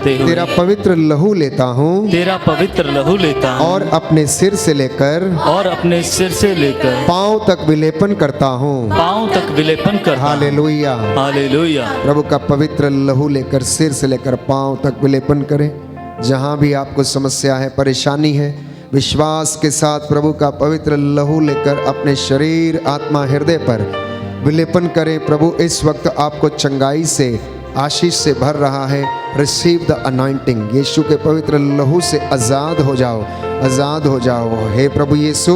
तेरा पवित्र लहू लेता हूँ तेरा पवित्र लहू लेता हूँ और अपने सिर से लेकर और अपने सिर से लेकर पांव तक विलेपन करता हूँ। पांव तक विलेपन करता हूँ। हालेलुया। हालेलुया। प्रभु का पवित्र लहू लेकर सिर से लेकर पांव तक विलेपन करें। जहाँ भी आपको समस्या है, परेशानी है, विश्वास के साथ प्रभु का पवित्र लहू लेकर अपने शरीर, आत्मा, हृदय पर विलेपन करें। प्रभु इस वक्त आपको चंगाई से, आशीष से भर रहा है। Receive the anointing. यीशु के पवित्र लहू से आज़ाद हो जाओ, आज़ाद हो जाओ। हे प्रभु यीशु,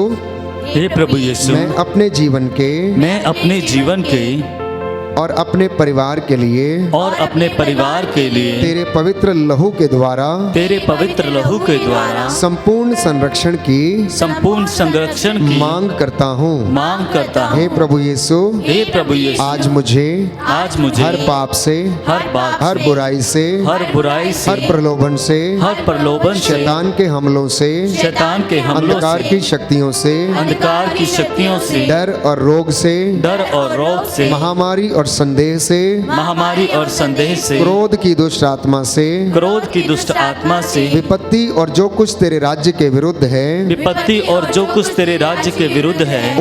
हे प्रभु यीशु, मैं अपने जीवन के और अपने परिवार के लिए तेरे पवित्र लहू के द्वारा संपूर्ण संरक्षण की मांग करता हूँ। हे प्रभु यीशु, आज मुझे हर पाप से, हर बुराई से, हर प्रलोभन से, शैतान के हमलों से, अंधकार की शक्तियों से, डर और रोग से, महामारी और संदेह से, क्रोध की दुष्ट आत्मा से, विपत्ति और जो कुछ तेरे राज्य के विरुद्ध है,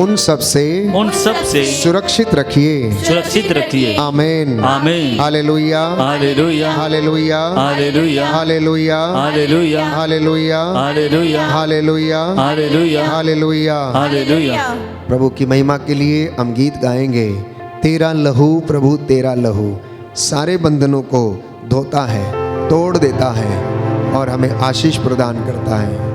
उन सब से सुरक्षित रखिए। आमीन। आमीन। Hallelujah. Hallelujah. Hallelujah. Hallelujah. Hallelujah. Hallelujah. Hallelujah. Hallelujah. Hallelujah. Hallelujah. Hallelujah. Hallelujah. प्रभु की महिमा के लिए हम गीत गाएंगे। तेरा लहू प्रभु, तेरा लहू सारे बंधनों को धोता है, तोड़ देता है और हमें आशीष प्रदान करता है।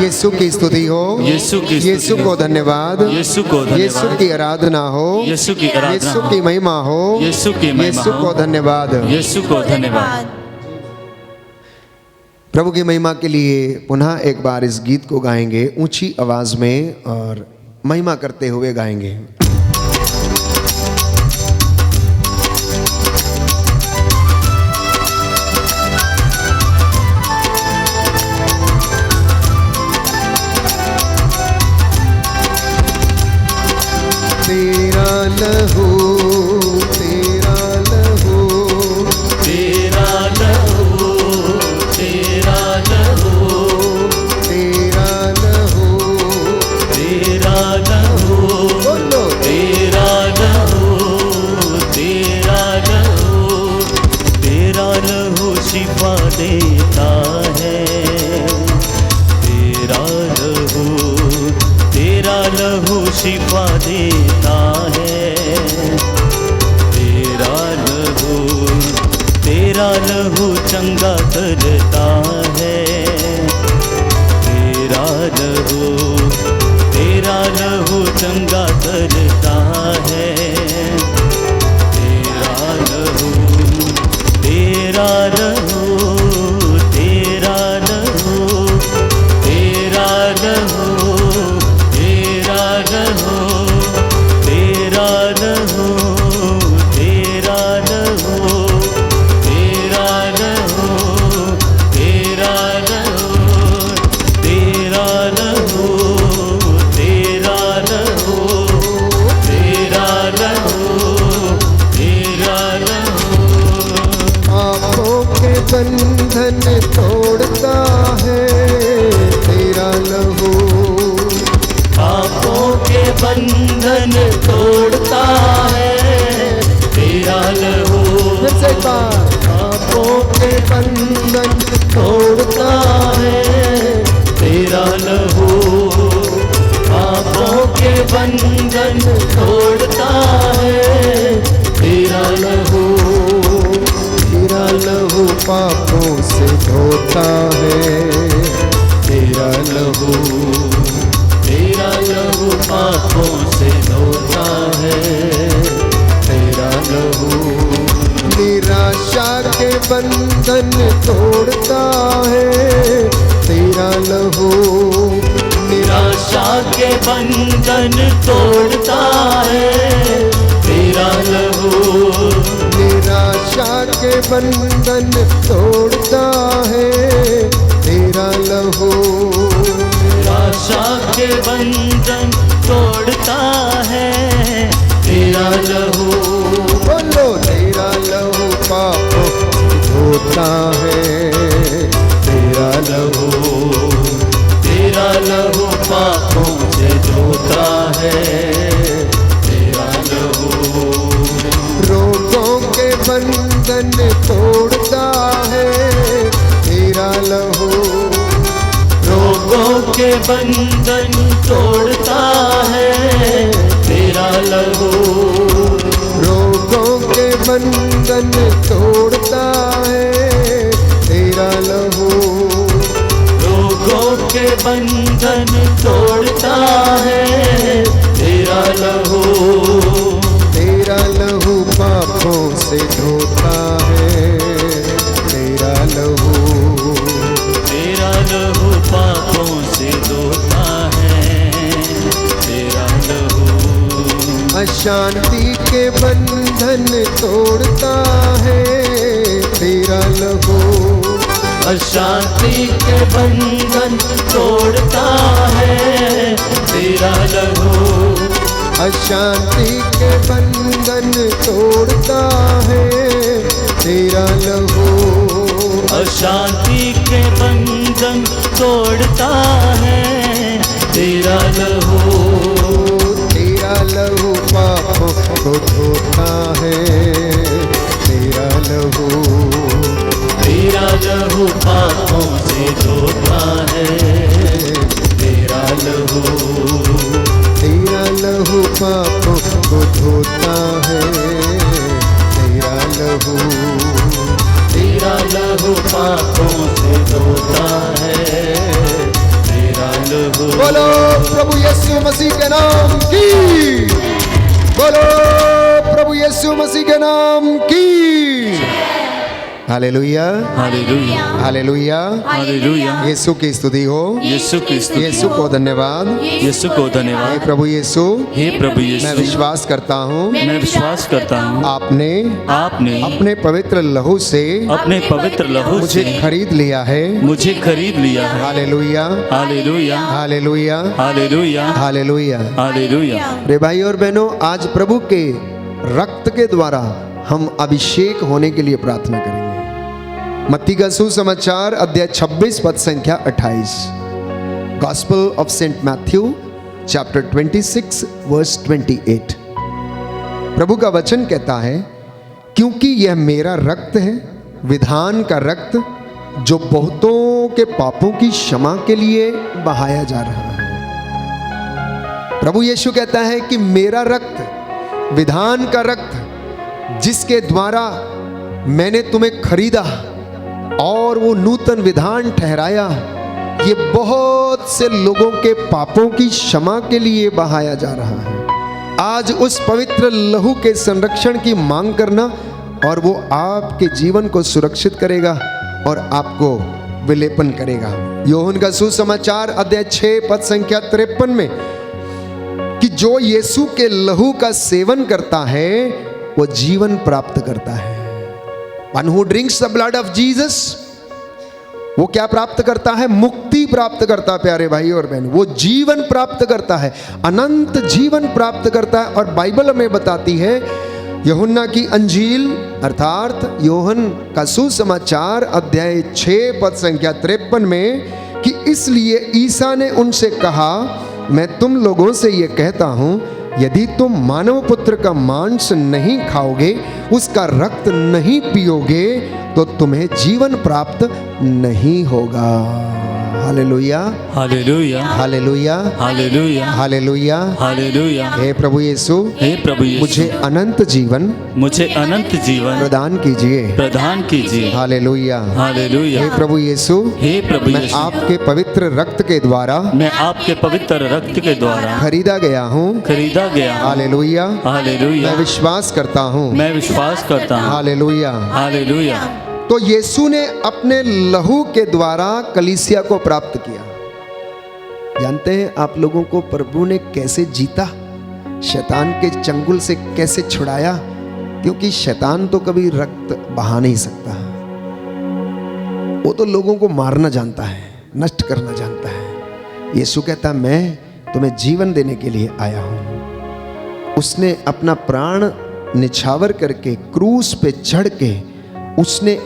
यीशु की स्तुति हो, यीशु को धन्यवाद, यीशु की आराधना हो, यीशु की महिमा हो, यीशु को धन्यवाद, यीशु को धन्यवाद। प्रभु की महिमा के लिए पुनः एक बार इस गीत को गाएंगे ऊंची आवाज में और महिमा करते हुए गाएंगे। तेरा लहू, तेरा लहू, तेरा लहू, तेरा लहू, तेरा लहू, तेरा लहू, बोलो तेरा लहू, तेरा लहू, तेरा लहू शिफा देता है। तेरा लहू शिफा देता है। तेरा लहू चंगा करता है। तेरा लहू चंगा करता है। तेरा लहू, तेरा लहू, तेरा लहू, तेरा लहू, तेरा बंधन तोड़ता है तेरा लहू। फिर से एक बार, पापों के बंधन तोड़ता है तेरा लहू। पापों के बंधन तोड़ता है तेरा लहू। तेरा लहू पापों से धोता है, तेरा लहू, तेरा लहू पापों से धोता है तेरा लहू। निराशा के बंधन तोड़ता है तेरा लहू। निराशा के बंधन तोड़ता है तेरा लहू। निराशा के बंधन तोड़ता है तेरा लहू। निराशा के बंधन तोड़ता है तेरा लहू। बोलो, तेरा लहू पापों धोता है तेरा लहू, तेरा लहू पापों से धोता है तेरा लहू। रोगों के बंधन तोड़ता है तेरा लहू। रोगों के बंधन तोड़ता है तेरा लहू। रोगों के बंधन तोड़ता है तेरा लहू। रोगों के बंधन तोड़ता है तेरा लहू। तेरा लहू पापों से धोता है तेरा लहू। तेरा लहू पापों से धोता है तेरा लहू। अशांति के बंधन तोड़ता है तेरा लहू। अशांति के बंधन तोड़ता है तेरा लहू। अशांति के बंधन तोड़ता है तेरा लहू। अशांति के बंधन तोड़ता है तेरा लहू। तेरा लहू पापों को धोता है तेरा लहू। तेरा लहू पापों से धोता है तेरा लहू। तेरा लहू पापों को धोता है तेरा लहू। तेरा लहू पापों से धोता है तेरा लहू। बोलो प्रभु यीशु मसीह के नाम की। बोलो प्रभु यीशु मसीह के नाम की। Hallelujah, hallelujah, hallelujah, hallelujah. यीशु की स्तुति हो। यीशु की स्तुति यीशु को धन्यवाद। यीशु को हे धन्यवाद। प्रभु यीशु, हे प्रभु मैं यीशु, विश्वास करता हूँ मैं विश्वास करता हूँ आपने आपने अपने पवित्र लहू से अपने पवित्र लहू मुझे से खरीद लिया है। मुझे खरीद लिया है। Hallelujah, hallelujah, hallelujah, hallelujah, hallelujah. Hallelujah. रे भाई और बहनों, आज प्रभु के रक्त के द्वारा हम अभिषेक होने के लिए प्रार्थना करेंगे। मत्ती का सुसमाचार अध्याय 26 पद संख्या 28। Gospel of Saint Matthew chapter 26 verse 28। प्रभु का वचन कहता है, क्योंकि यह मेरा रक्त है, विधान का रक्त, जो बहुतों के पापों की क्षमा के लिए बहाया जा रहा है। प्रभु यीशु कहता है कि मेरा रक्त, विधान का रक्त, जिसके द्वारा मैंने तुम्हें खरीदा और वो नूतन विधान ठहराया, ये बहुत से लोगों के पापों की क्षमा के लिए बहाया जा रहा है। आज उस पवित्र लहू के संरक्षण की मांग करना, और वो आपके जीवन को सुरक्षित करेगा और आपको विलेपन करेगा। यूहन्ना का सुसमाचार अध्याय 6 पद संख्या 53 में कि जो यीशु के लहू का सेवन करता है वो जीवन प्राप्त करता है। One who drinks the blood of Jesus, वो क्या प्राप्त करता है? मुक्ति प्राप्त करता है। प्यारे भाई और बहन, वो जीवन प्राप्त करता है, अनंत जीवन प्राप्त करता है। और बाइबल हमें बताती है, यूहन्ना की अंजील अर्थात यूहन्ना का सुसमाचार अध्याय 6 पद संख्या 53 में कि इसलिए ईसा ने उनसे कहा, मैं तुम लोगों से ये कहता हूँ, यदि तुम मानव पुत्र का मांस नहीं खाओगे, उसका रक्त नहीं पियोगे, तो तुम्हें जीवन प्राप्त नहीं होगा। Hallelujah, hallelujah, hallelujah, hallelujah, hallelujah. Hallelujah. हे प्रभु यीशु, हे प्रभु यीशु, मुझे अनंत जीवन मुझे अनंत जीवन प्रदान कीजिए। प्रदान कीजिए। Hallelujah, hallelujah. हे प्रभु यीशु, हे प्रभु मैं यीशु, आपके पवित्र रक्त के द्वारा मैं आपके पवित्र रक्त के द्वारा खरीदा गया हूँ। खरीदा गया हूँ। Hallelujah, hallelujah. मैं विश्वास करता हूँ। मैं विश्वास करता हूँ। हालेलुया। हालेलुया। तो यीशु ने अपने लहू के द्वारा कलीसिया को प्राप्त किया। जानते हैं आप लोगों को प्रभु ने कैसे जीता, शैतान के चंगुल से कैसे छुड़ाया? क्योंकि शैतान तो कभी रक्त बहा नहीं सकता, वो तो लोगों को मारना जानता है, नष्ट करना जानता है। यीशु कहता मैं तुम्हें जीवन देने के लिए आया हूं। उसने अपना प्राण निछावर करके क्रूस पे चढ़ के उसने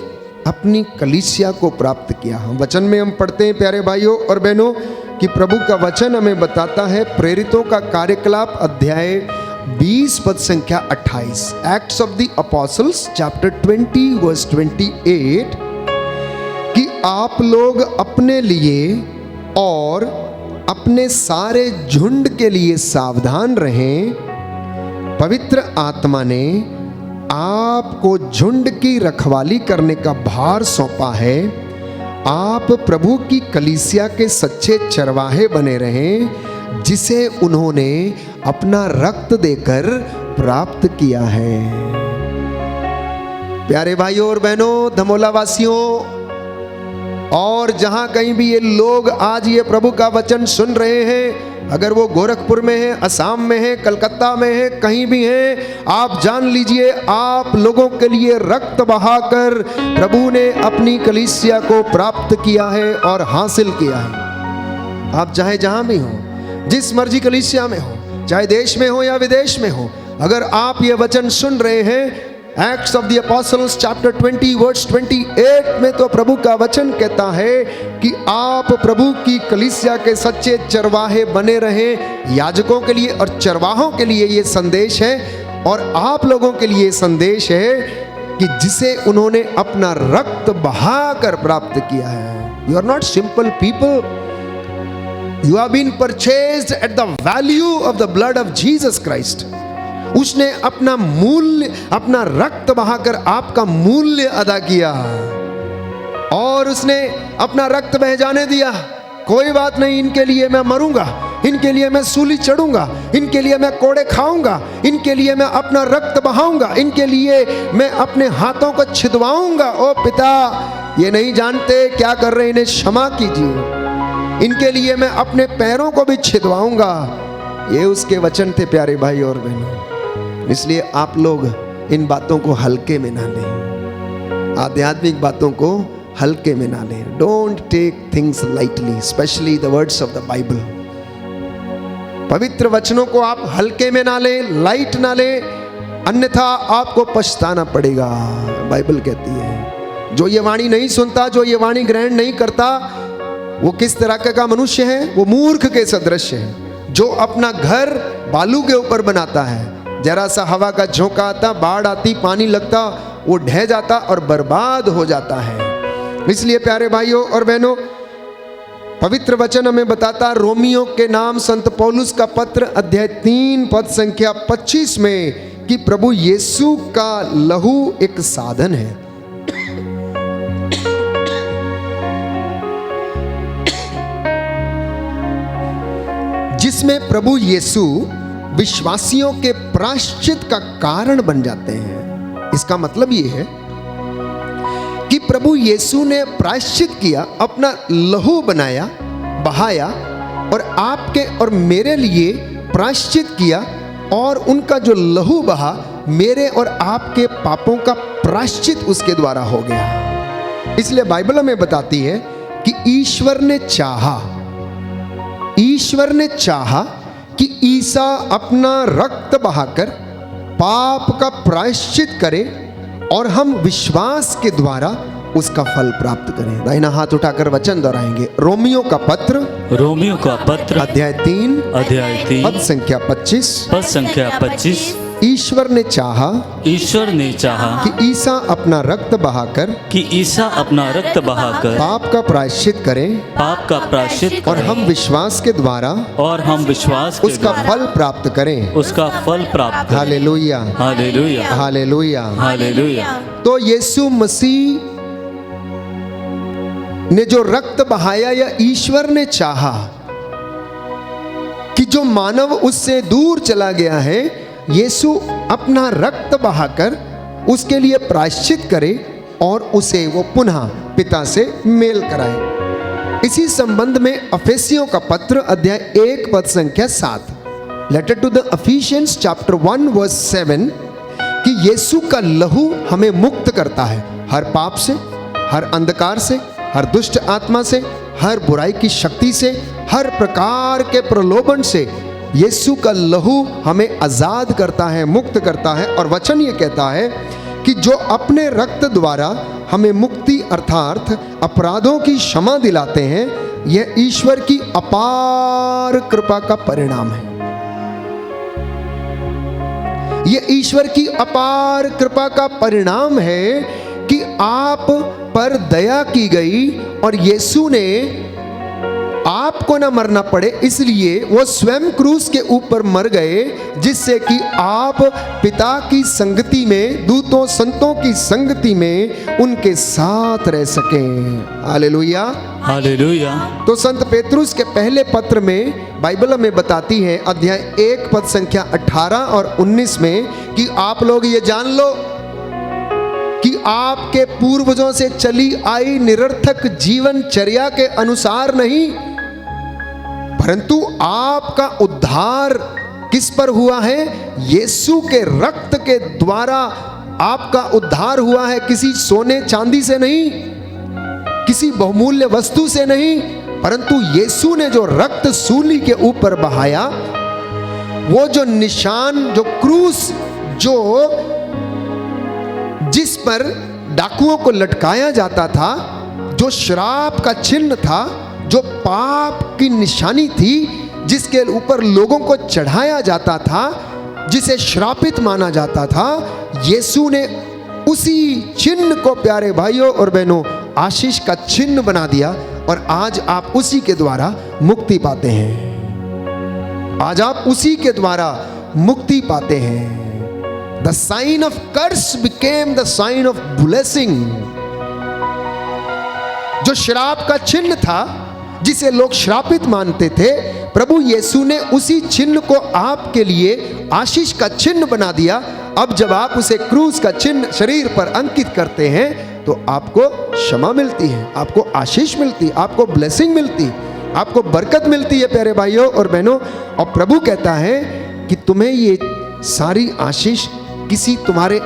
अपनी कलीसिया को प्राप्त किया। वचन में हम पढ़ते हैं प्यारे भाइयों और बहनों कि प्रभु का वचन हमें बताता है, प्रेरितों का कार्यकलाप अध्याय 20 पद संख्या 28, Acts of the Apostles chapter 20 verse 28, कि आप लोग अपने लिए और अपने सारे झुंड के लिए सावधान रहें। पवित्र आत्मा ने आपको झुंड की रखवाली करने का भार सौंपा है। आप प्रभु की कलीसिया के सच्चे चरवाहे बने रहें, जिसे उन्होंने अपना रक्त देकर प्राप्त किया है। प्यारे भाइयों और बहनों, धमोला वासियों, और जहां कहीं भी ये लोग आज ये प्रभु का वचन सुन रहे हैं, अगर वो गोरखपुर में है, असम में है, कलकत्ता में है, कहीं भी है, आप जान लीजिए आप लोगों के लिए रक्त बहाकर प्रभु ने अपनी कलीसिया को प्राप्त किया है और हासिल किया है। आप चाहे जहां भी हो, जिस मर्जी कलीसिया में हो, चाहे देश में हो या विदेश में हो, अगर आप ये वचन सुन रहे हैं, Acts of the Apostles chapter 20 verse 28 में तो प्रभु का वचन कहता है कि आप प्रभु की कलीसिया के सच्चे चरवाहे बने रहें। याजकों के लिए और चरवाहों के लिए ये संदेश है, और आप लोगों के लिए संदेश है कि जिसे उन्होंने अपना रक्त बहाकर प्राप्त किया है। You are not simple people, you have been purchased at the value of the blood of Jesus Christ. उसने अपना मूल्य, अपना रक्त बहाकर आपका मूल्य अदा किया, और उसने अपना रक्त बह जाने दिया। कोई बात नहीं, इनके लिए मैं मरूंगा, इनके लिए मैं सूली चढ़ूंगा, इनके लिए मैं कोड़े खाऊंगा, इनके लिए मैं अपना रक्त बहाऊंगा, इनके लिए मैं अपने हाथों को छिदवाऊंगा। ओ पिता, ये नहीं जानते क्या कर रहे, इन्हें क्षमा कीजिए। इनके लिए मैं अपने पैरों को भी छिदवाऊंगा। ये उसके वचन थे प्यारे भाई और बहनों। इसलिए आप लोग इन बातों को हल्के में ना लें, आध्यात्मिक बातों को हल्के में ना लें। Don't take things lightly, specially the words of the Bible. पवित्र वचनों को आप हल्के में ना लें, लाइट ना लें, अन्यथा आपको पछताना पड़ेगा। बाइबल कहती है जो ये वाणी नहीं सुनता, जो ये वाणी ग्रहण नहीं करता, वो किस तरह का मनुष्य है? वो मूर्ख के सदृश है, जो अपना घर बालू के ऊपर बनाता है। जरा सा हवा का झोंका आता, बाढ़ आती, पानी लगता, वो ढह जाता और बर्बाद हो जाता है। इसलिए प्यारे भाइयों और बहनों, पवित्र वचन हमें बताता, रोमियो के नाम संत पौलुस का पत्र अध्याय 3 पद संख्या 25 में, कि प्रभु यीशु का लहू एक साधन है। जिसमें प्रभु यीशु विश्वासियों के प्रायश्चित का कारण बन जाते हैं। इसका मतलब यह है कि प्रभु यीशु ने प्रायश्चित किया, अपना लहू बनाया, बहाया, और आपके और मेरे लिए प्रायश्चित किया, और उनका जो लहू बहा मेरे और आपके पापों का प्रायश्चित उसके द्वारा हो गया। इसलिए बाइबल हमें बताती है कि ईश्वर ने चाहा कि ईसा अपना रक्त बहाकर पाप का प्रायश्चित करे, और हम विश्वास के द्वारा उसका फल प्राप्त करें। दाहिना हाथ उठाकर वचन दोहराएंगे। रोमियो का पत्र रोमियो का पत्र अध्याय 3 पद संख्या 25। पद संख्या 25। ईश्वर ने चाहा कि ईसा अपना रक्त बहाकर पाप का प्रायश्चित करें और हम विश्वास के द्वारा उसका फल प्राप्त करें। Hallelujah, hallelujah, hallelujah, hallelujah. तो यीशु मसीह ने जो रक्त बहाया, या ईश्वर ने चाहा कि जो मानव उससे दूर चला गया है, यीशु अपना रक्त बहाकर उसके लिए प्रायश्चित करे और उसे वो पुनः पिता से मेल कराए। इसी संबंध में अफेसियों का पत्र अध्याय 1 पद संख्या 7, letter to the Ephesians chapter 1 verse 7, कि यीशु का लहू हमें मुक्त करता है हर पाप से, हर अंधकार से, हर दुष्ट आत्मा से, हर बुराई की शक्ति से, हर प्रकार के प्रलोभन से। यीशु का लहू हमें आजाद करता है, मुक्त करता है। और वचन ये कहता है कि जो अपने रक्त द्वारा हमें मुक्ति अर्थात अपराधों की क्षमा दिलाते हैं, यह ईश्वर की अपार कृपा का परिणाम है। यह ईश्वर की अपार कृपा का परिणाम है कि आप पर दया की गई और यीशु ने आपको ना मरना पड़े, इसलिए वो स्वयं क्रूस के ऊपर मर गए, जिससे कि आप पिता की संगति में, दूतों संतों की संगति में उनके साथ रह सकें। Hallelujah, hallelujah. तो संत पेतरुस के पहले पत्र में बाइबल हमें बताती है अध्याय 1 पद संख्या 18 और 19 में कि आप लोग ये जान लो कि आपके पूर्वजों से चली आई निरर्थक जीवनचर्या के अनुसार नहीं, परंतु आपका उद्धार किस पर हुआ है? यीशु के रक्त के द्वारा आपका उद्धार हुआ है। किसी सोने चांदी से नहीं, किसी बहुमूल्य वस्तु से नहीं, परंतु यीशु ने जो रक्त सूली के ऊपर बहाया, वो जो निशान, जो क्रूस, जो जिस पर डाकुओं को लटकाया जाता था, जो श्राप का चिन्ह था, जो पाप की निशानी थी, जिसके ऊपर लोगों को चढ़ाया जाता था, जिसे श्रापित माना जाता था, यीशु ने उसी चिन्ह को प्यारे भाइयों और बहनों आशीष का चिन्ह बना दिया और आज आप उसी के द्वारा मुक्ति पाते हैं। आज आप उसी के द्वारा मुक्ति पाते हैं। The sign of curse became the sign of blessing। जो श्राप का चिन्ह था, जिसे लोग श्रापित मानते थे, प्रभु यीशु ने उसी चिन्ह को आपके लिए आशीष का चिन्ह बना दिया। अब जब आप उसे क्रूस का चिन्ह शरीर पर अंकित करते हैं तो आपको क्षमा मिलती है, आपको आशीष मिलती है, आपको ब्लेसिंग मिलती है, आपको बरकत मिलती है प्यारे भाइयों और बहनों। और प्रभु कहता है कि तुम्हें ये सारी आशीष किसी तुम्हारे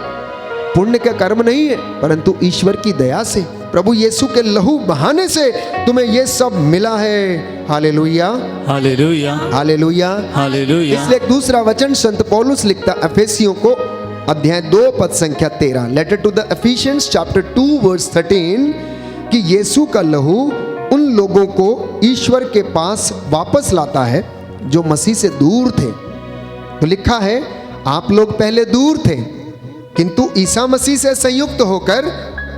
पुण्य का कर्म नहीं है, परंतु ईश्वर की दया से, प्रभु यीशु के लहू बहाने से तुम्हें ये सब मिला है। Hallelujah, hallelujah, hallelujah, hallelujah. इसलिए एक दूसरा वचन संत पौलुस लिखता एफेसियों को अध्याय 2 पद संख्या 13, letter to the Ephesians chapter 2 verse 13, कि यीशु का लहू उन लोगों को ईश्वर के पास वापस लाता है जो मसीह से दूर थे। तो लिखा है आप लोग पहले दूर थे, किंतु ईसा मसीह से संयुक्त होकर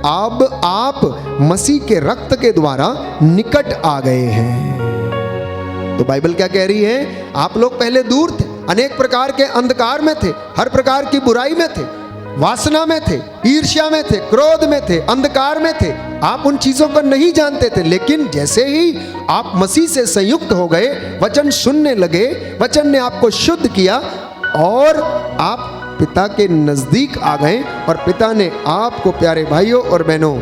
अब आप मसीह के रक्त के द्वारा निकट आ गए हैं। तो बाइबल क्या कह रही है? आप लोग पहले दूर थे, अनेक प्रकार के अंधकार में थे, हर प्रकार की बुराई में थे, वासना में थे, ईर्ष्या में थे, क्रोध में थे, अंधकार में थे। आप उन चीजों को नहीं जानते थे, लेकिन जैसे ही आप मसीह से संयुक्त हो गए, वचन सुनने लगे, वचन ने आपको शुद्ध किया और आप पिता के नजदीक आ गए और पिता ने आपको प्यारे भाइयों और बहनों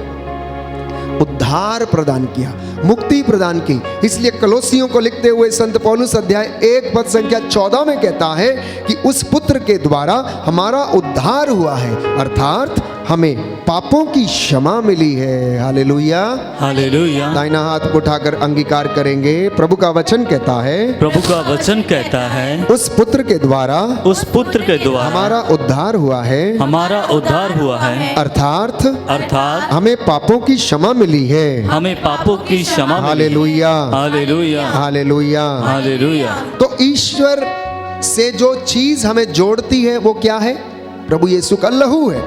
उद्धार प्रदान किया। मुक्ति प्रदान की। इसलिए कलोसियों को लिखते हुए संत पौलुस अध्याय 1 पद संख्या 14 में कहता है कि उस पुत्र के द्वारा हमारा उद्धार हुआ है, अर्थात हमें पापों की क्षमा मिली है। Hallelujah, hallelujah. दाहिना हाथ उठाकर अंगीकार करेंगे। प्रभु का वचन कहता है, प्रभु का वचन कहता है, उस पुत्र के द्वारा उस पुत्र के द्वारा हमारा उद्धार हुआ है, हमारा उद्धार हुआ है, अर्थात हमें पापों की क्षमा मिली है। हमें पापों की क्षमा मिली है। Hallelujah, hallelujah, hallelujah. हालेलुया। तो ईश्वर से जो चीज हमें जोड़ती है वो क्या है? प्रभु यीशु का लहू है।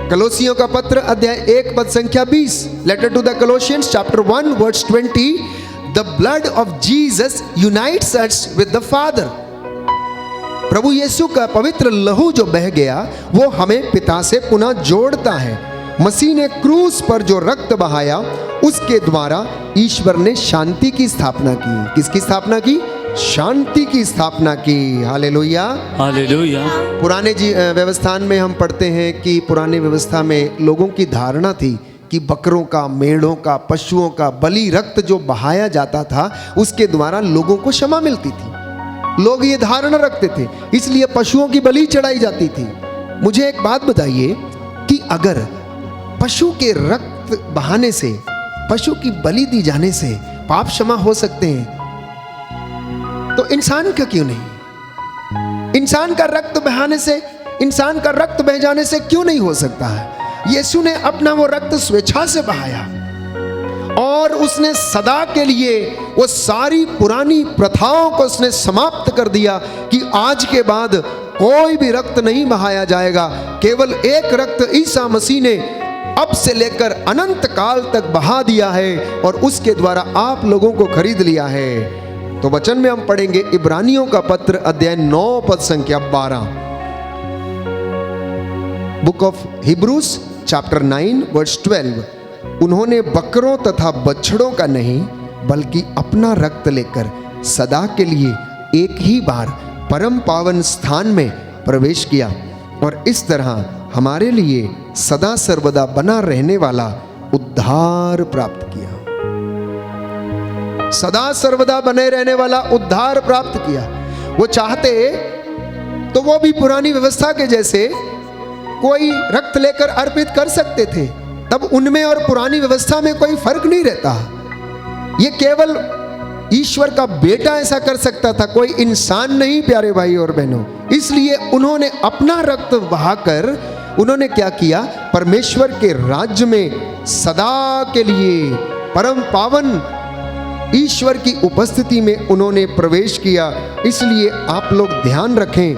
कलोसियों का पत्र अध्याय 1 पद संख्या 20, letter to the Colossians chapter 1 verse 20, the blood of Jesus unites us with the father. प्रभु यीशु का पवित्र लहू जो बह गया वो हमें पिता से पुनः जोड़ता है। मसीह ने क्रूस पर जो रक्त बहाया उसके द्वारा ईश्वर ने शांति की स्थापना की। किसकी स्थापना की? शांति की स्थापना की। Hallelujah, hallelujah. पुराने व्यवस्थान में हम पढ़ते हैं कि पुराने व्यवस्था में लोगों की धारणा थी कि बकरों का, मेढ़ों का, पशुओं का बलि रक्त जो बहाया जाता था उसके द्वारा लोगों को क्षमा मिलती थी। लोग ये धारणा रखते थे, इसलिए पशुओं की बलि चढ़ाई जाती थी। मुझे एक बात बताइए कि अगर पशु के रक्त बहाने से, पशु की बलि दी जाने से पाप क्षमा हो सकते हैं, तो इंसान का क्यों नहीं? इंसान का रक्त बहाने से, इंसान का रक्त बह जाने से क्यों नहीं हो सकता है? यीशु ने अपना वो रक्त स्वेच्छा से बहाया और उसने सदा के लिए वो सारी पुरानी प्रथाओं को उसने समाप्त कर दिया कि आज के बाद कोई भी रक्त नहीं बहाया जाएगा। केवल एक रक्त ईसा मसीह ने अब से लेकर अनंत काल तक बहा दिया है और उसके द्वारा आप लोगों को खरीद लिया है। तो वचन में हम पढ़ेंगे इब्रानियों का पत्र अध्याय 9 पद संख्या 12, book of Hebrews chapter 9 verse 12, उन्होंने बकरों तथा बछड़ों का नहीं बल्कि अपना रक्त लेकर सदा के लिए एक ही बार परम पावन स्थान में प्रवेश किया और इस तरह हमारे लिए सदा सर्वदा बना रहने वाला उद्धार प्राप्त किया। सदा सर्वदा बने रहने वाला उद्धार प्राप्त किया। वो चाहते तो वो भी पुरानी व्यवस्था के जैसे कोई रक्त लेकर अर्पित कर सकते थे, तब उनमें और पुरानी व्यवस्था में कोई फर्क नहीं रहता। ये केवल ईश्वर का बेटा ऐसा कर सकता था, कोई इंसान नहीं, प्यारे भाई और बहनों। इसलिए उन्होंने अपना रक्त बहाकर उन्होंने क्या किया? परमेश्वर के राज्य में सदा के लिए परम पावन ईश्वर की उपस्थिति में उन्होंने प्रवेश किया। इसलिए आप लोग ध्यान रखें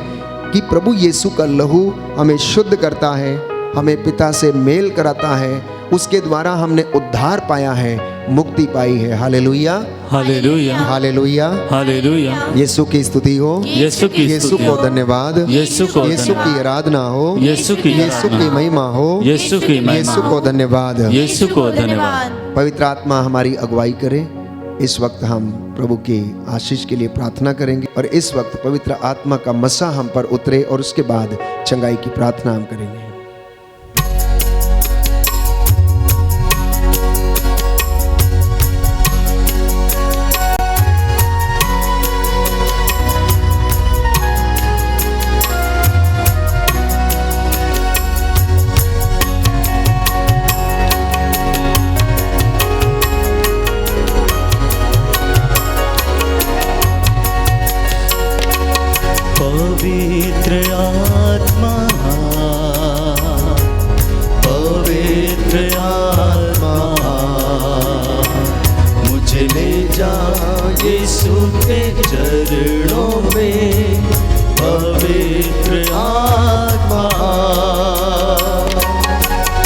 कि प्रभु यीशु का लहू हमें शुद्ध करता है, हमें पिता से मेल कराता है, उसके द्वारा हमने उद्धार पाया है, मुक्ति पाई है। Hallelujah, hallelujah, hallelujah, hallelujah. यीशु की स्तुति हो, यीशु की यीशु को धन्यवाद, यीशु को यीशु की आराधना हो, यीशु की महिमा हो, यीशु की महिमा, यीशु को धन्यवाद, यीशु को धन्यवाद। पवित्र आत्मा हमारी अगुवाई करे। इस वक्त हम प्रभु की आशीष के लिए प्रार्थना करेंगे और इस वक्त पवित्र आत्मा का मसा हम पर उतरे और उसके बाद चंगाई की प्रार्थना हम करेंगे। पवित्र आत्मा, पवित्र आत्मा, मुझे ले जा यीशु के चरणों में। पवित्र आत्मा,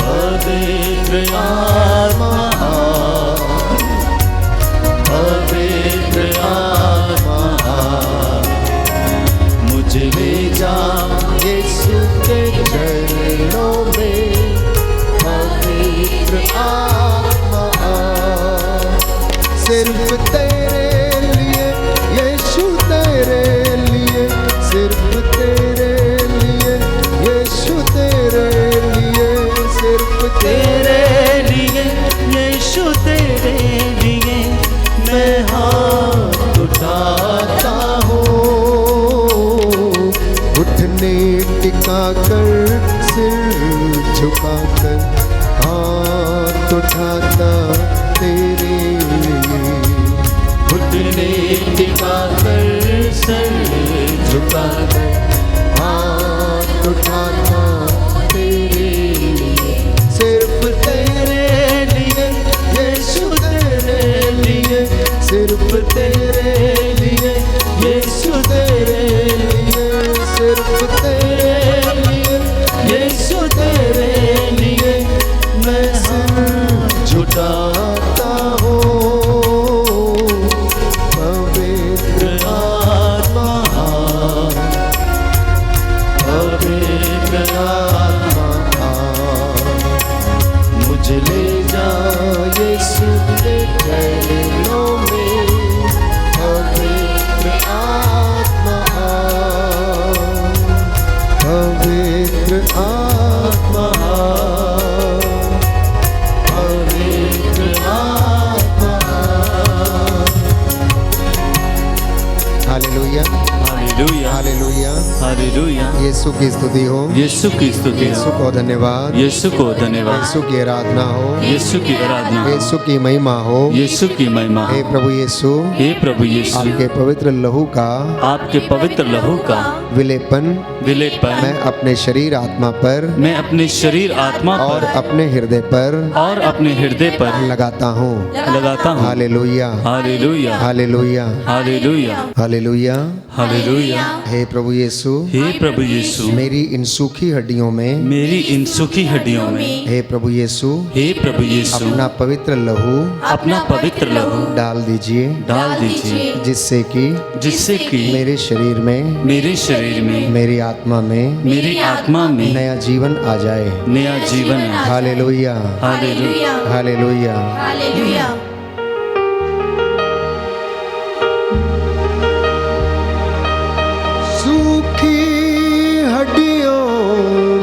पवित्र आत्मा, पवित्र आत्मा, मुझे ले जा यीशु के चरणों में। पवित्र आत्मा, सिर्फ तेरे लिए यीशु, तेरे लिए, सिर्फ तेरे लिए यीशु, तेरे लिए, सिर्फ तेरे लिए यीशु, तेरे लिए झुकाकर सिर झुकाकर हाथ उठाता तेरे लिए, घुटने टिकाकर सर झुकाकर हाथ उठाता तेरे लिए, सिर्फ तेरे लिए यीशु तेरे लिए, सिर्फ तेरे लिए यीशु तेरे लिए, सिर्फ तेरे लिए यीशु तेरे लिए मैं सिर झुकाता हूँ। पवित्र आत्मा, पवित्र आत्मा मुझे ले जा यीशु के चरणों में, पवित्र आत्मा, पवित्र आत्मा, पवित्र आत्मा। Hallelujah, hallelujah, hallelujah, hallelujah. यीशु की स्तुति हो, यीशु की स्तुति यीशु हो, को धन्यवाद, यीशु को धन्यवाद, यीशु की आराधना हो, यीशु की आराधना हो, यीशु की महिमा हो। यीशु की महिमा हे हो। प्रभु यीशु, हे प्रभु यीशु, आपके पवित्र लहू का आपके पवित्र लहू का विलेपन विलेपन मैं अपने शरीर आत्मा पर मैं अपने शरीर आत्मा और पर अपने हृदय पर और अपने हृदय पर लगाता हूँ। लगाता हूँ। Hallelujah, hallelujah, hallelujah, hallelujah, hallelujah. Hallelujah. हे प्रभु यीशु, हे प्रभु यीशु, मेरी इन सूखी हड्डियों में, मेरी इन सूखी हड्डियों में, हे प्रभु यीशु, हे प्रभु यीशु, अपना पवित्र लहू अपना पवित्र लहू डाल दीजिए, डाल दीजिए, जिससे कि मेरे शरीर में मेरी आत्मा में मेरी आत्मा में नया जीवन आ जाए। नया जीवन है। Hallelujah, hallelujah, hallelujah. हालेलुया। सूखी हड्डियों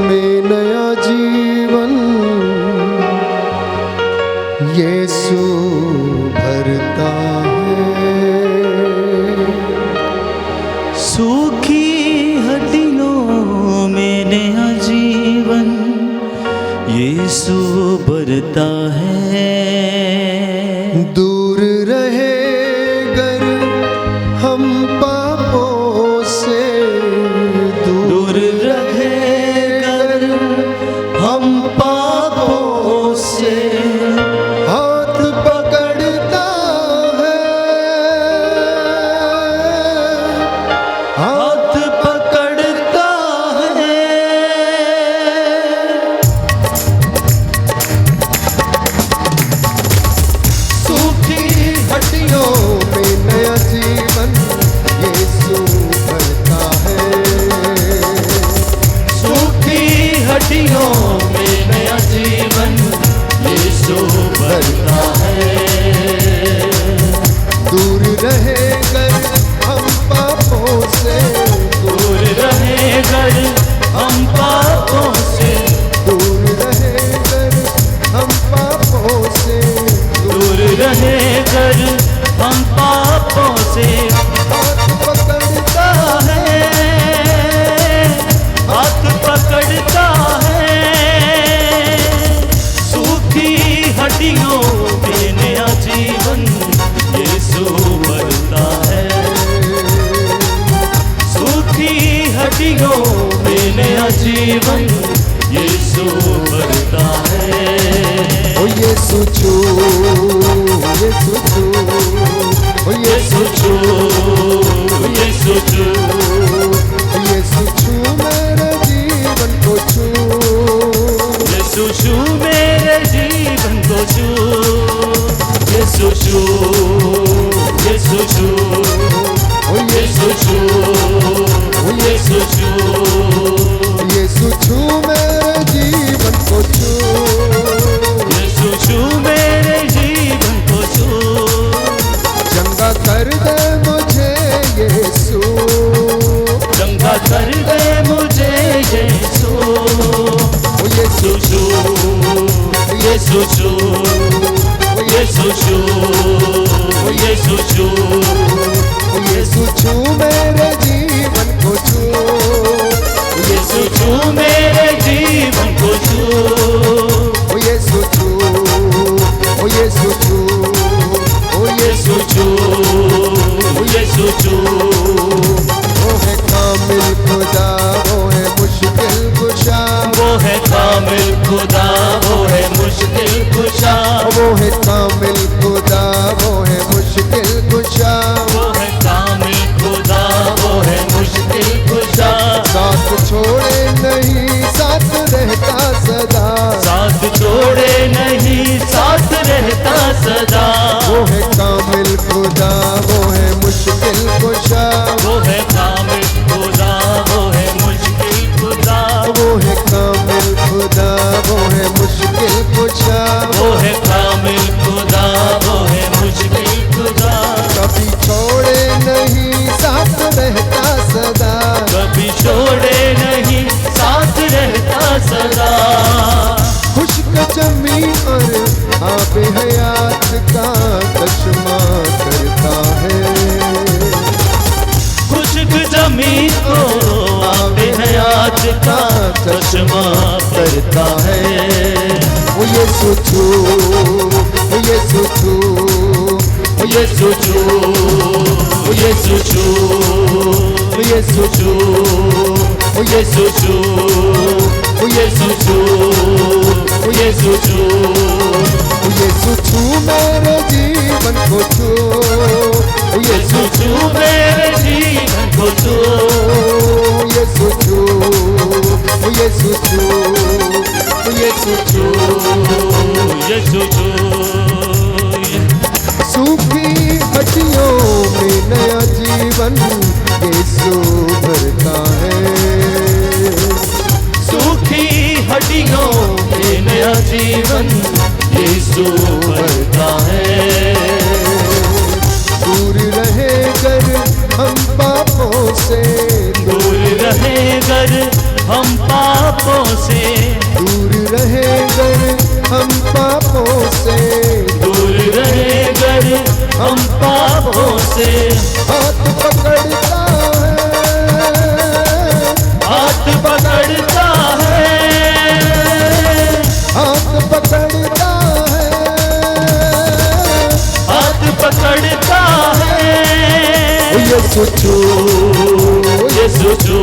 में नया जीवन यीशु भरता है। सूखी हड्डियों में नया जीवन यीशु भरता है। दूर रहे गर हम पापों से, दूर रहे गर हम पापों से, हाथ पकड़ता है, हाथ पकड़ता है। सूखी हड्डियों में नया जीवन यीशु भरता है। सूखी हड्डियों में नया जीवन यीशु भरता है। दूर रहे गर हम पापों से, दूर रहे गर हम पापों से, दूर रहे गर हम पापों से, दूर रहे गर हम पापों से। हाथ पकड़ता है, हाथ पकड़ता है। सूखी हड्डियों में नया जीवन यीशु भरता है। सूखी हड्डियों में नया जीवन यीशु भरता है। ओ यीशु छू, यीशु छू, ओ यीशु यीशु छू, यीशु छू, यीशु छू मेरे जीवन को छू, यीशु छू मेरे जीवन को छू। यीशु छू, यीशु छू, ओ यीशु छू, यीशु छू, यीशु छू मेरे जीवन को छू, यीशु छू मेरे जीवन को छू। चंगा कर दे मुझे यीशु, चंगा कर दे मुझे यीशु। ओ यीशु यीशु छू, यीशु छू, यीशु छू, यीशु छू, ओ यीशु छू मेरे जीवन को छू, यीशु छू जमीन को आबे हयात का चश्मा करता है। ओ यीशु छू, ओ यीशु छू, ओ यीशु छू, ओ यीशु छू, ओ यीशु छू, ओ यीशु छू, ओ यीशु छू, ओ यीशु छू, ओ यीशु छू मेरे जीवन को छू, ओ यीशु छू मेरे जीवन को छू, ओ यीशु छू, ओ यीशु छू, ओ यीशु छू, यीशु छू। सूखी हड्डियों में नया जीवन यीशु भरता है। सूखी हड्डियों में नया जीवन यीशु भरता है। दूर रहे कर हम पापों से, दूर रहे गर हम पापों से, दूर रहे कर हम पापों से, दूर रहे गर हम पापों से। हाथ पकड़ता है, हाथ पकड़ता है, हाथ पकड़ता है, हाथ पकड़ता है। ओ यीशु छू, ओ यीशु छू,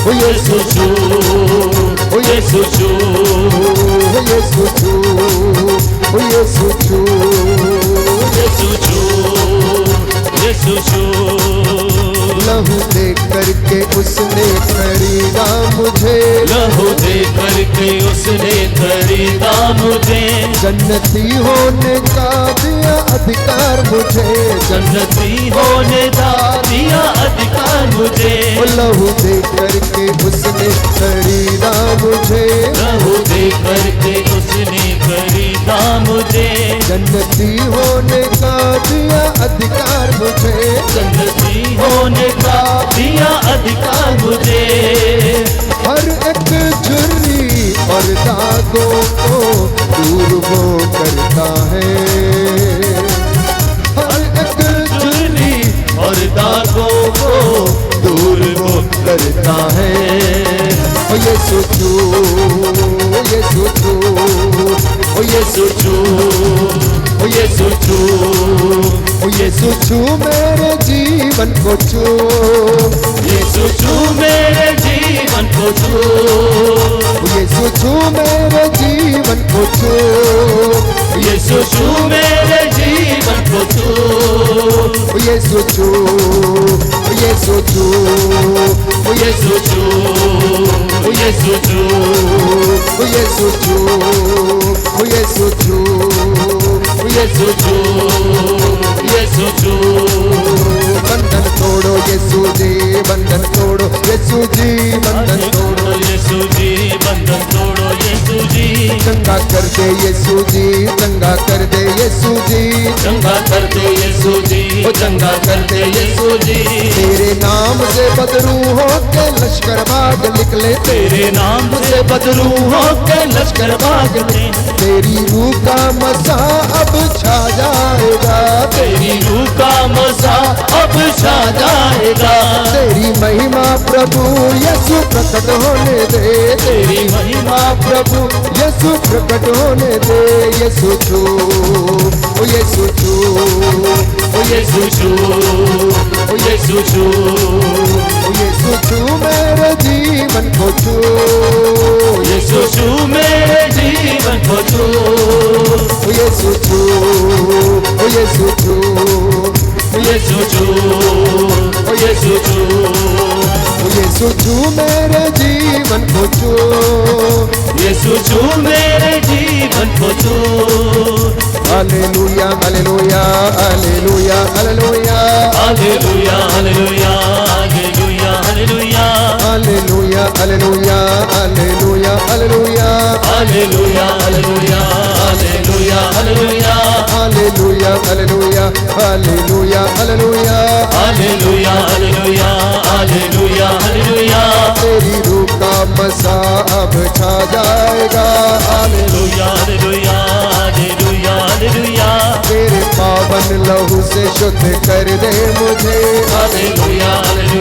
ओ यीशु छू, ओ यीशु छू, ओ यीशु छू, ओ यीशु छू, यीशु छू, यीशु छू। लहू दे करके उसने खरीदा मुझे, लहू दे करके उसने खरीदा मुझे, जन्नती होने का दिया अधिकार मुझे, जन्नती होने का दिया अधिकार मुझे। ओ लहू दे करके उसने खरीदा मुझे, लहू दे करके उसने खरीदा मुझे, जन्नती होने का दिया अधिकार मुझे, जन्नती होने का दिया अधिकार मुझे। हर एक झुर्री और दागों को दूर वो करता है। हर एक झुर्री और दागों को दूर वो करता है। ओ यीशु छू, ओ यीशु छू, ओ यीशु छू, ओ यीशु छू, ओ यीशु छू मेरे जीवन को छू, यीशु छू मेरे जीवन को छू, ओ यीशु छू मेरे जीवन को छू, यीशु छू मेरे जीवन को छू, ओ यीशु छू, ओ यीशु छू, ओ यीशु छू, ओ यीशु छू, ओ यीशु छू, ओ यीशु छू, ओ यीशु छू, यीशु छू। बंधन तोड़ो यीशु जी, बंधन तोड़ो यीशु जी, बंधन तोड़ो यीशु जी, बंधन तोड़ो यीशु जी, चंगा कर दे यीशु जी, चंगा कर दे यीशु जी, चंगा कर दे यीशु जी, ओ चंगा कर दे यीशु जी। तेरे नाम से बदरू हो के लश्कर भाग निकले, तेरे नाम से बदलू हो के लश्कर भागते, तेरी रूह का मसा अब छा जाएगा, तेरी रूह का मजा अब छा जाएगा, तेरी महिमा प्रभु यीशु प्रकट होने दे, तेरी महिमा प्रभु यीशु प्रकट होने दे। यीशु छू, ओ यीशु छू, ओ यीशु छू, ओ यीशु छू, ओ यीशु छू मेरे जीवन को छू, यीशु छू मेरे जीवन को छू, ओ यीशु छू, ओ यीशु छू, ओ यीशु छू, ओ यीशु छू, ओ यीशु छू मेरे जीवन को छू, यीशु छू मेरे जीवन को छू। Hallelujah hallelujah hallelujah hallelujah hallelujah, hallelujah, hallelujah, hallelujah, hallelujah hallelujah hallelujah hallelujah hallelujah, hallelujah, hallelujah, hallelujah, hallelujah hallelujah hallelujah hallelujah hallelujah, hallelujah, hallelujah, hallelujah, तेरी रूह का मसा अब छा जाएगा, हालेलुया, हालेलुया, हालेलुया, हालेलुया, तेरे पावन लहू से शुद्ध कर दे मुझे, हालेलुया, हालेलुया,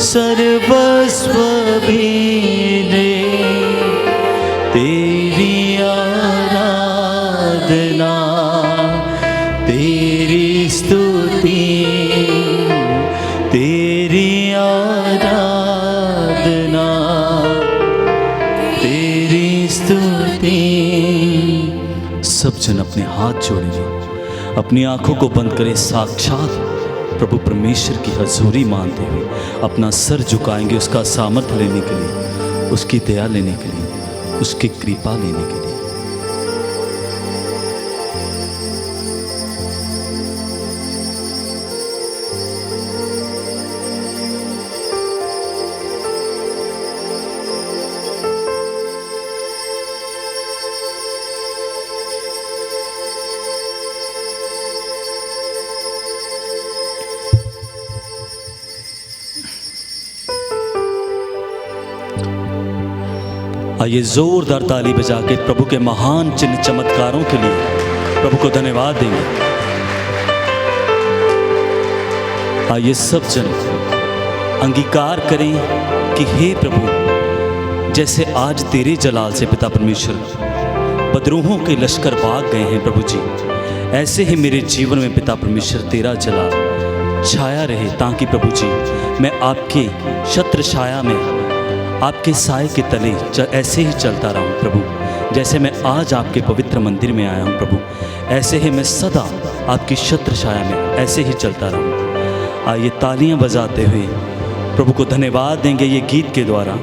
सर्वस्व भी दे, तेरी आराधना, तेरी स्तुति, तेरी आराधना, तेरी स्तुति। सब जन अपने हाथ जोड़ेंगे, अपनी आंखों को बंद करें, साक्षात प्रभु परमेश्वर की हजूरी मानते हुए अपना सर झुकाएंगे, उसका सामर्थ्य लेने के लिए, उसकी दया लेने के लिए, उसकी कृपा लेने के लिए। आइए जोरदार ताली बजा के प्रभु के महान चिन्ह चमत्कारों के लिए प्रभु को धन्यवाद देंगे। आइए सब जन अंगीकार करें कि हे प्रभु, जैसे आज तेरे जलाल से पिता परमेश्वर बदरूहों के लश्कर भाग गए हैं प्रभु जी, ऐसे ही मेरे जीवन में पिता परमेश्वर तेरा जलाल छाया रहे, ताकि प्रभु जी मैं आपके छत्र छाया में, आपके साए के तले ऐसे ही चलता रहूं प्रभु। जैसे मैं आज आपके पवित्र मंदिर में आया हूं प्रभु, ऐसे ही मैं सदा आपकी छत्र छाया में ऐसे ही चलता रहूं। आइए तालियां बजाते हुए प्रभु को धन्यवाद देंगे ये गीत के द्वारा।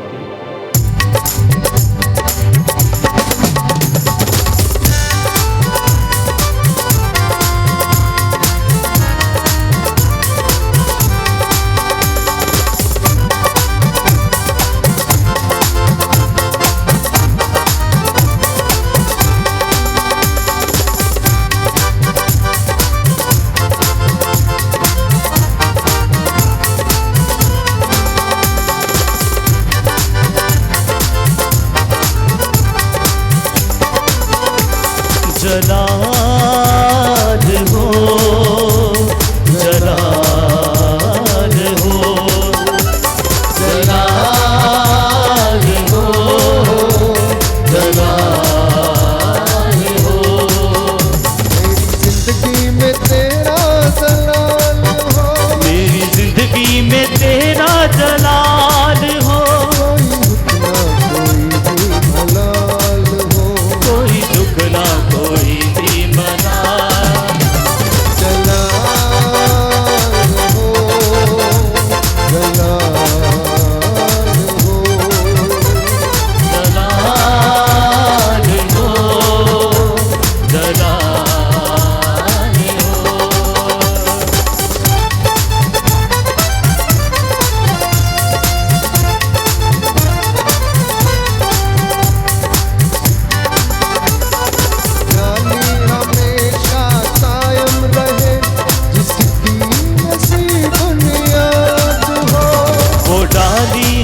जलाल हो, जलाल हो, जलाल हो, जलाल हो। मेरी जिंदगी में तेरा जलाल हो, मेरी जिंदगी में तेरा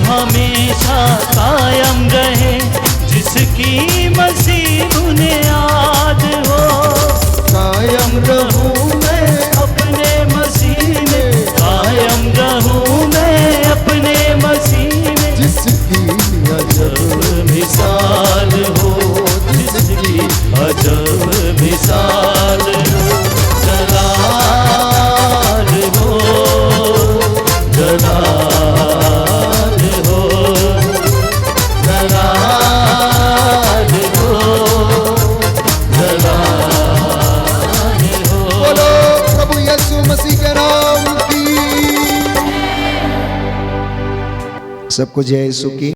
हमेशा कायम रहे, जिसकी मसीह बुनियाद हो। कायम रहूं मैं अपने मसीह में, कायम रहूं मैं अपने मसीह में, जिसकी अजब मिसाल हो, जिसकी अजब मिसाल हो। जलाल हो, जलाल हो, जलाल हो, जलाल हो। बोलो प्रभु यीशु मसीह के नाम की। सबको जय यीशु की।